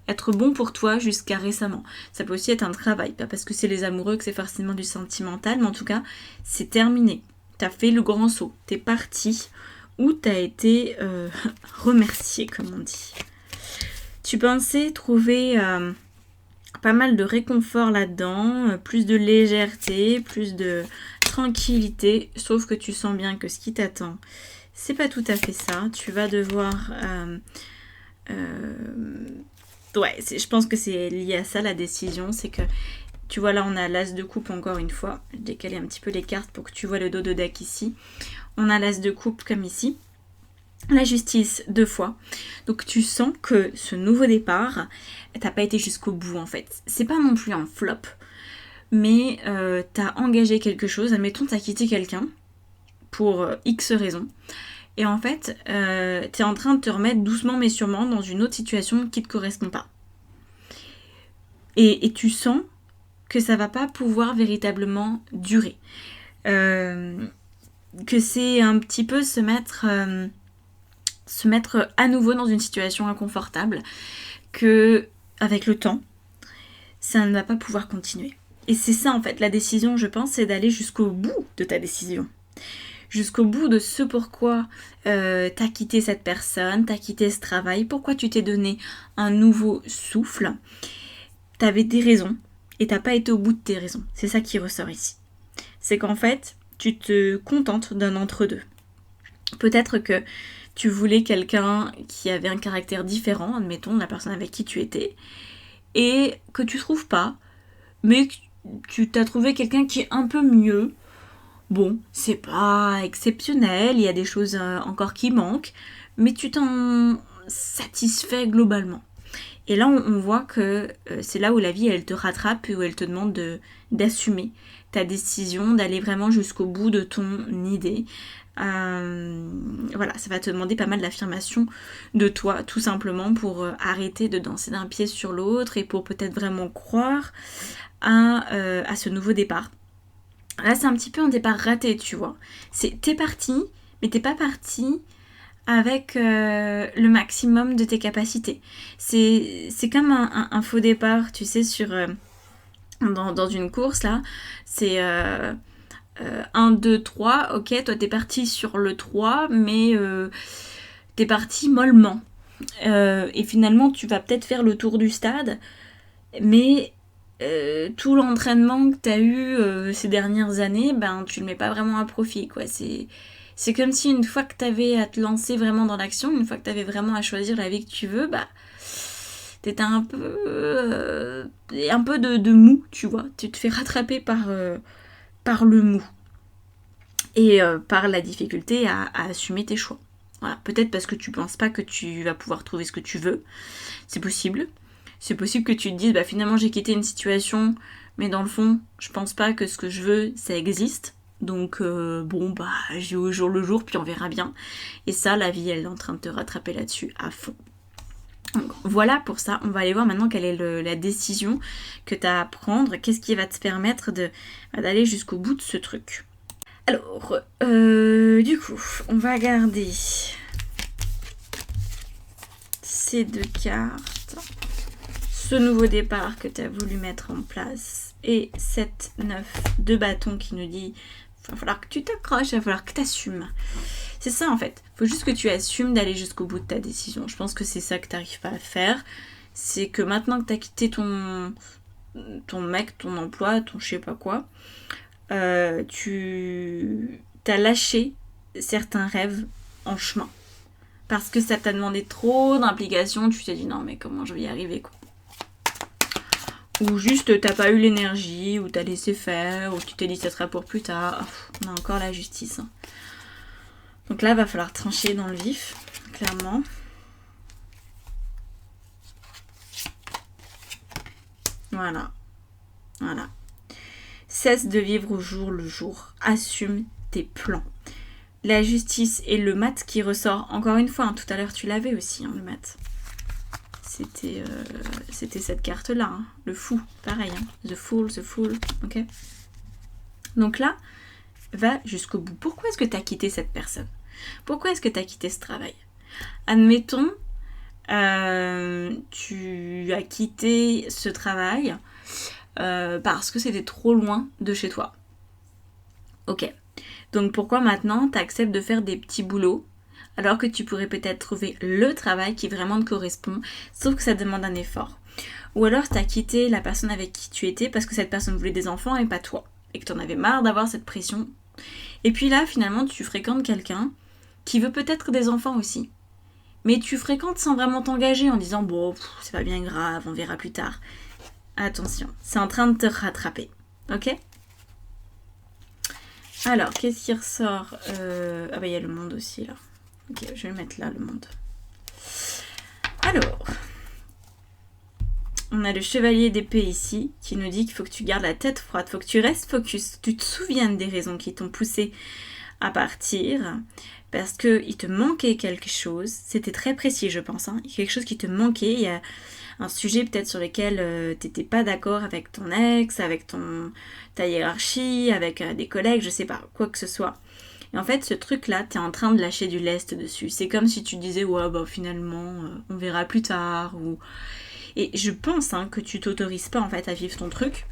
être bon pour toi jusqu'à récemment. Ça peut aussi être un travail, pas parce que c'est les amoureux que c'est forcément du sentimental, mais en tout cas, c'est terminé. T'as fait le grand saut, t'es parti, ou t'as été remercié, comme on dit. Tu pensais trouver pas mal de réconfort là-dedans, plus de légèreté, plus de tranquillité, sauf que tu sens bien que ce qui t'attend, c'est pas tout à fait ça. Tu vas devoir... Ouais, je pense que c'est lié à ça la décision, c'est que tu vois là on a l'as de coupe encore une fois, je vais décaler un petit peu les cartes pour que tu vois le dos de deck ici, on a l'as de coupe comme ici, la justice 2 fois, donc tu sens que ce nouveau départ, t'as pas été jusqu'au bout en fait, c'est pas non plus un flop, mais t'as engagé quelque chose, admettons t'as quitté quelqu'un pour X raisons, et en fait, t'es en train de te remettre doucement mais sûrement dans une autre situation qui te correspond pas. Et tu sens que ça va pas pouvoir véritablement durer. Que c'est un petit peu se mettre à nouveau dans une situation inconfortable, que avec le temps, ça ne va pas pouvoir continuer. Et c'est ça en fait, la décision, je pense, c'est d'aller jusqu'au bout de ta décision. Jusqu'au bout de ce pourquoi t'as quitté cette personne, t'as quitté ce travail, pourquoi tu t'es donné un nouveau souffle. T'avais des raisons et t'as pas été au bout de tes raisons. C'est ça qui ressort ici. C'est qu'en fait, tu te contentes d'un entre-deux. Peut-être que tu voulais quelqu'un qui avait un caractère différent, admettons, de la personne avec qui tu étais, et que tu trouves pas, mais que tu t'as trouvé quelqu'un qui est un peu mieux. Bon, c'est pas exceptionnel, il y a des choses encore qui manquent, mais tu t'en satisfais globalement. Et là, on voit que c'est là où la vie, elle te rattrape et où elle te demande d'assumer ta décision, d'aller vraiment jusqu'au bout de ton idée. Voilà, ça va te demander pas mal d'affirmation de toi, tout simplement pour arrêter de danser d'un pied sur l'autre et pour peut-être vraiment croire à ce nouveau départ. Là, c'est un petit peu un départ raté, tu vois. T'es parti, mais t'es pas parti avec le maximum de tes capacités. C'est comme un faux départ, tu sais, dans une course, là. C'est 1, 2, 3, ok, toi t'es parti sur le 3, mais t'es parti mollement. Et finalement, tu vas peut-être faire le tour du stade, mais tout l'entraînement que t'as eu ces dernières années, ben tu le mets pas vraiment à profit, quoi. C'est comme si une fois que t'avais à te lancer vraiment dans l'action, une fois que t'avais vraiment à choisir la vie que tu veux, bah t'étais un peu de mou, tu vois. Tu te fais rattraper par le mou et par la difficulté à assumer tes choix. Voilà, peut-être parce que tu penses pas que tu vas pouvoir trouver ce que tu veux. C'est possible. C'est possible que tu te dises, bah finalement j'ai quitté une situation, mais dans le fond, je pense pas que ce que je veux, ça existe. Donc bon, bah j'ai au jour le jour, puis on verra bien. Et ça, la vie, elle est en train de te rattraper là-dessus à fond. Donc, voilà pour ça, on va aller voir maintenant quelle est la décision que tu as à prendre, qu'est-ce qui va te permettre d'aller jusqu'au bout de ce truc. Alors, du coup, on va garder ces 2 cartes, ce nouveau départ que tu as voulu mettre en place et cette 9 de bâton qui nous dit il va falloir que tu t'accroches, il va falloir que tu assumes. C'est ça en fait, il faut juste que tu assumes d'aller jusqu'au bout de ta décision. Je pense que c'est ça que tu n'arrives pas à faire. C'est que maintenant que tu as quitté ton mec, ton emploi, ton je sais pas quoi, tu t'as lâché certains rêves en chemin. Parce que ça t'a demandé trop d'implication, tu t'es dit non mais comment je vais y arriver quoi. Ou juste t'as pas eu l'énergie, ou t'as laissé faire, ou tu t'es dit ça sera pour plus tard. On a encore la justice. Donc là, va falloir trancher dans le vif, clairement. Voilà. Voilà. Cesse de vivre au jour le jour. Assume tes plans. La justice et le mat qui ressort. Encore une fois, tout à l'heure tu l'avais aussi, le mat. C'était cette carte-là, le fou, pareil. The fool, ok. Donc là, va jusqu'au bout. Pourquoi est-ce que tu as quitté cette personne? Pourquoi est-ce que tu as quitté ce travail? Admettons, tu as quitté ce travail parce que c'était trop loin de chez toi. Ok. Donc pourquoi maintenant tu acceptes de faire des petits boulots alors que tu pourrais peut-être trouver le travail qui vraiment te correspond, sauf que ça demande un effort. Ou alors tu as quitté la personne avec qui tu étais parce que cette personne voulait des enfants et pas toi, et que tu en avais marre d'avoir cette pression. Et puis là, finalement, tu fréquentes quelqu'un qui veut peut-être des enfants aussi. Mais tu fréquentes sans vraiment t'engager en disant « Bon, c'est pas bien grave, on verra plus tard. » Attention, c'est en train de te rattraper. Ok ? Alors, qu'est-ce qui ressort Ah bah il y a le monde aussi là. Ok, je vais le mettre là, le monde. Alors, on a le chevalier d'épée ici qui nous dit qu'il faut que tu gardes la tête froide, il faut que tu restes focus, tu te souviennes des raisons qui t'ont poussé à partir, parce qu'il te manquait quelque chose. C'était très précis, je pense. Quelque chose qui te manquait. Il y a un sujet peut-être sur lequel tu n'étais pas d'accord avec ton ex, avec ta hiérarchie, avec des collègues, je sais pas, quoi que ce soit. Et en fait, ce truc-là, tu es en train de lâcher du lest dessus. C'est comme si tu disais, ouais, bah finalement, on verra plus tard. Et je pense que tu t'autorises pas en fait à vivre ton truc.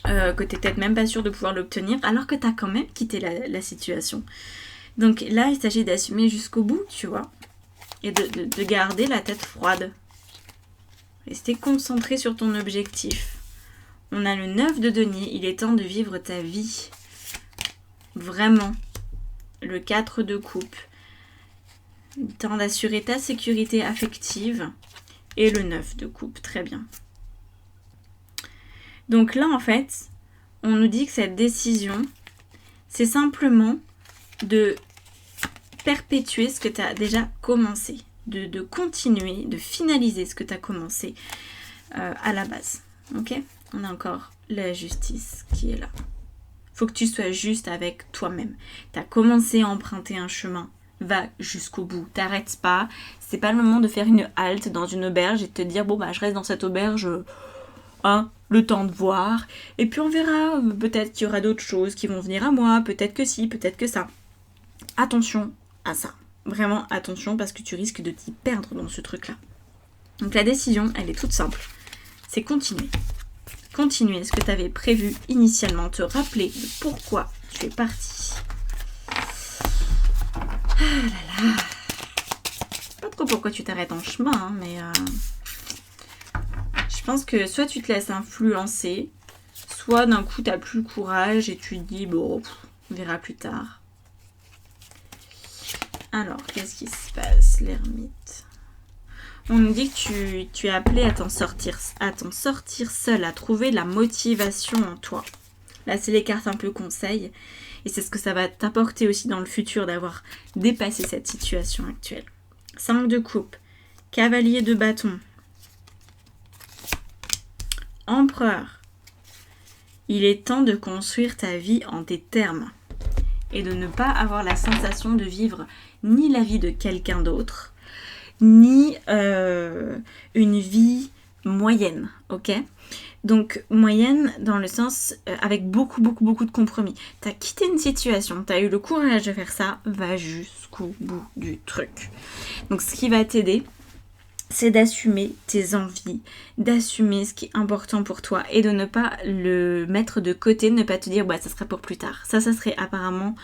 Que tu n'es peut-être même pas sûr de pouvoir l'obtenir, alors que tu as quand même quitté la situation. Donc là, il s'agit d'assumer jusqu'au bout, tu vois, et de garder la tête froide. Rester concentré sur ton objectif. On a le 9 de denier, il est temps de vivre ta vie. Vraiment. Le 4 de coupe. Il est temps d'assurer ta sécurité affective. Et le 9 de coupe, très bien. Donc là, en fait, on nous dit que cette décision, c'est simplement de perpétuer ce que tu as déjà commencé, de continuer, de finaliser ce que tu as commencé à la base. Ok ? On a encore la justice qui est là. Faut que tu sois juste avec toi-même. Tu as commencé à emprunter un chemin. Va jusqu'au bout. T'arrêtes pas. C'est pas le moment de faire une halte dans une auberge et de te dire bon bah je reste dans cette auberge le temps de voir. Et puis on verra. Peut-être qu'il y aura d'autres choses qui vont venir à moi. Peut-être que si, peut-être que ça. Attention à ça. Vraiment attention parce que tu risques de t'y perdre dans ce truc-là. Donc la décision, elle est toute simple. C'est continuer. Continuer ce que tu avais prévu initialement. Te rappeler de pourquoi tu es parti. Ah là là. Pas trop pourquoi tu t'arrêtes en chemin, mais je pense que soit tu te laisses influencer, soit d'un coup t'as plus le courage et tu te dis bon, on verra plus tard. Alors, qu'est-ce qui se passe, l'ermite? On nous dit que tu es appelé à t'en sortir seul, à trouver la motivation en toi. Là, c'est les cartes un peu conseils. Et c'est ce que ça va t'apporter aussi dans le futur d'avoir dépassé cette situation actuelle. 5 de coupe, cavalier de bâton, empereur. Il est temps de construire ta vie en tes termes et de ne pas avoir la sensation de vivre ni la vie de quelqu'un d'autre, ni une vie moyenne, ok ? Donc moyenne dans le sens avec beaucoup de compromis. T'as quitté une situation, t'as eu le courage de faire ça, va jusqu'au bout du truc. Donc ce qui va t'aider, c'est d'assumer tes envies, d'assumer ce qui est important pour toi et de ne pas le mettre de côté, de ne pas te dire ça sera pour plus tard. Ça serait apparemment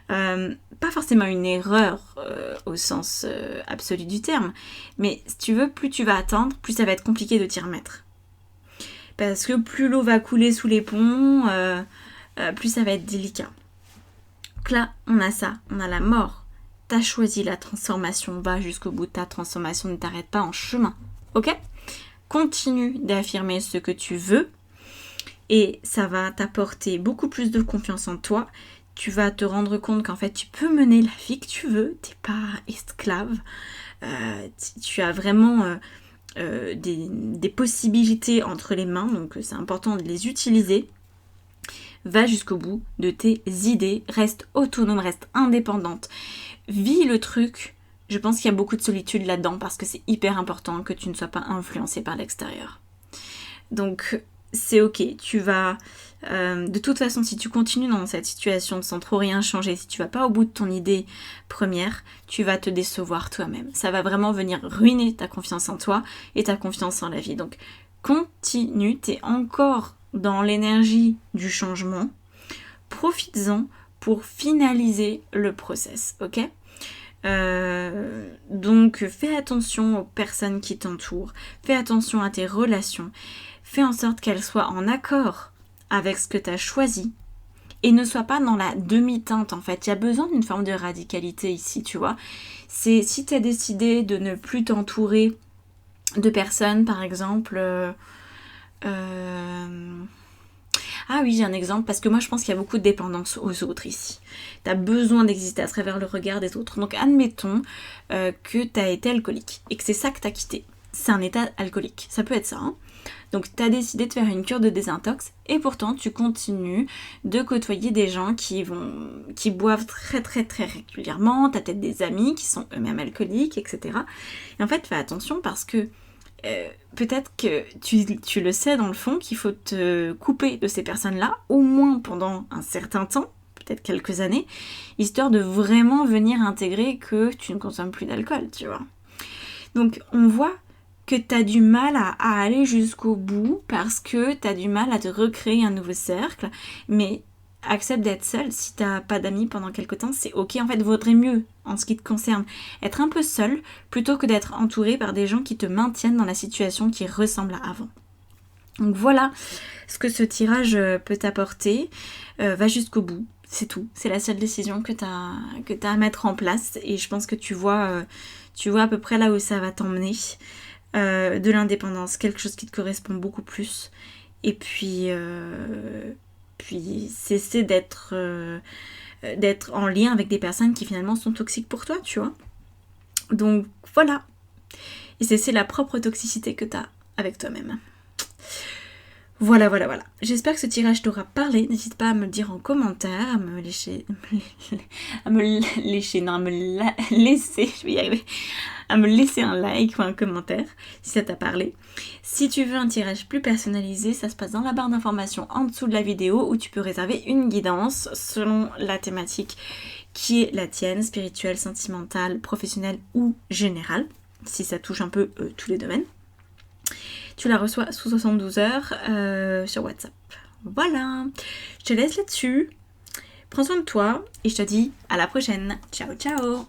pas forcément une erreur au sens absolu du terme, mais si tu veux, plus tu vas attendre, plus ça va être compliqué de t'y remettre. Parce que plus l'eau va couler sous les ponts, plus ça va être délicat. Donc là, on a ça, on a la mort. T'as choisi la transformation, va jusqu'au bout de ta transformation, ne t'arrête pas en chemin. Ok ? Continue d'affirmer ce que tu veux et ça va t'apporter beaucoup plus de confiance en toi. Tu vas te rendre compte qu'en fait, tu peux mener la vie que tu veux, t'es pas esclave. Tu as vraiment... des possibilités entre les mains, donc c'est important de les utiliser. Va jusqu'au bout de tes idées, reste autonome, reste indépendante, vis le truc. Je pense qu'il y a beaucoup de solitude là-dedans parce que c'est hyper important que tu ne sois pas influencé par l'extérieur. Donc c'est ok, tu vas... de toute façon, si tu continues dans cette situation sans trop rien changer, si tu vas pas au bout de ton idée première, tu vas te décevoir toi-même. Ça va vraiment venir ruiner ta confiance en toi et ta confiance en la vie. Donc, continue, t'es encore dans l'énergie du changement. Profites-en pour finaliser le process, ok ? Donc, fais attention aux personnes qui t'entourent. Fais attention à tes relations. Fais en sorte qu'elles soient en accord avec ce que tu as choisi et ne sois pas dans la demi-teinte en fait. Il y a besoin d'une forme de radicalité ici, tu vois. C'est si tu as décidé de ne plus t'entourer de personnes, par exemple... Ah oui, j'ai un exemple, parce que moi je pense qu'il y a beaucoup de dépendance aux autres ici. Tu as besoin d'exister à travers le regard des autres. Donc admettons que tu as été alcoolique et que c'est ça que tu as quitté. c'est un état alcoolique. Ça peut être ça. Hein. Donc tu as décidé de faire une cure de désintox et pourtant tu continues de côtoyer des gens qui boivent très très très régulièrement. Tu as peut-être des amis qui sont eux-mêmes alcooliques, etc. Et en fait, fais attention parce que peut-être que tu le sais dans le fond qu'il faut te couper de ces personnes-là, au moins pendant un certain temps, peut-être quelques années, histoire de vraiment venir intégrer que tu ne consommes plus d'alcool, tu vois. Donc on voit que tu as du mal à aller jusqu'au bout parce que tu as du mal à te recréer un nouveau cercle, mais accepte d'être seule. Si t'as pas d'amis pendant quelque temps, c'est ok. En fait, vaudrait mieux, en ce qui te concerne, être un peu seule plutôt que d'être entourée par des gens qui te maintiennent dans la situation qui ressemble à avant. Donc voilà ce que ce tirage peut t'apporter. Va jusqu'au bout, c'est tout. C'est la seule décision que t'as à mettre en place et je pense que tu vois à peu près là où ça va t'emmener. De l'indépendance, quelque chose qui te correspond beaucoup plus. Et puis cesser d'être en lien avec des personnes qui finalement sont toxiques pour toi, tu vois. Donc voilà. Et cesser la propre toxicité que tu as avec toi-même. Voilà. J'espère que ce tirage t'aura parlé. N'hésite pas à me le dire en commentaire, à me laisser, je vais y arriver, à me laisser un like ou un commentaire si ça t'a parlé. Si tu veux un tirage plus personnalisé, ça se passe dans la barre d'informations en dessous de la vidéo où tu peux réserver une guidance selon la thématique qui est la tienne, spirituelle, sentimentale, professionnelle ou générale, si ça touche un peu tous les domaines. Tu la reçois sous 72 heures sur WhatsApp. Voilà, je te laisse là-dessus. Prends soin de toi et je te dis à la prochaine. Ciao, ciao.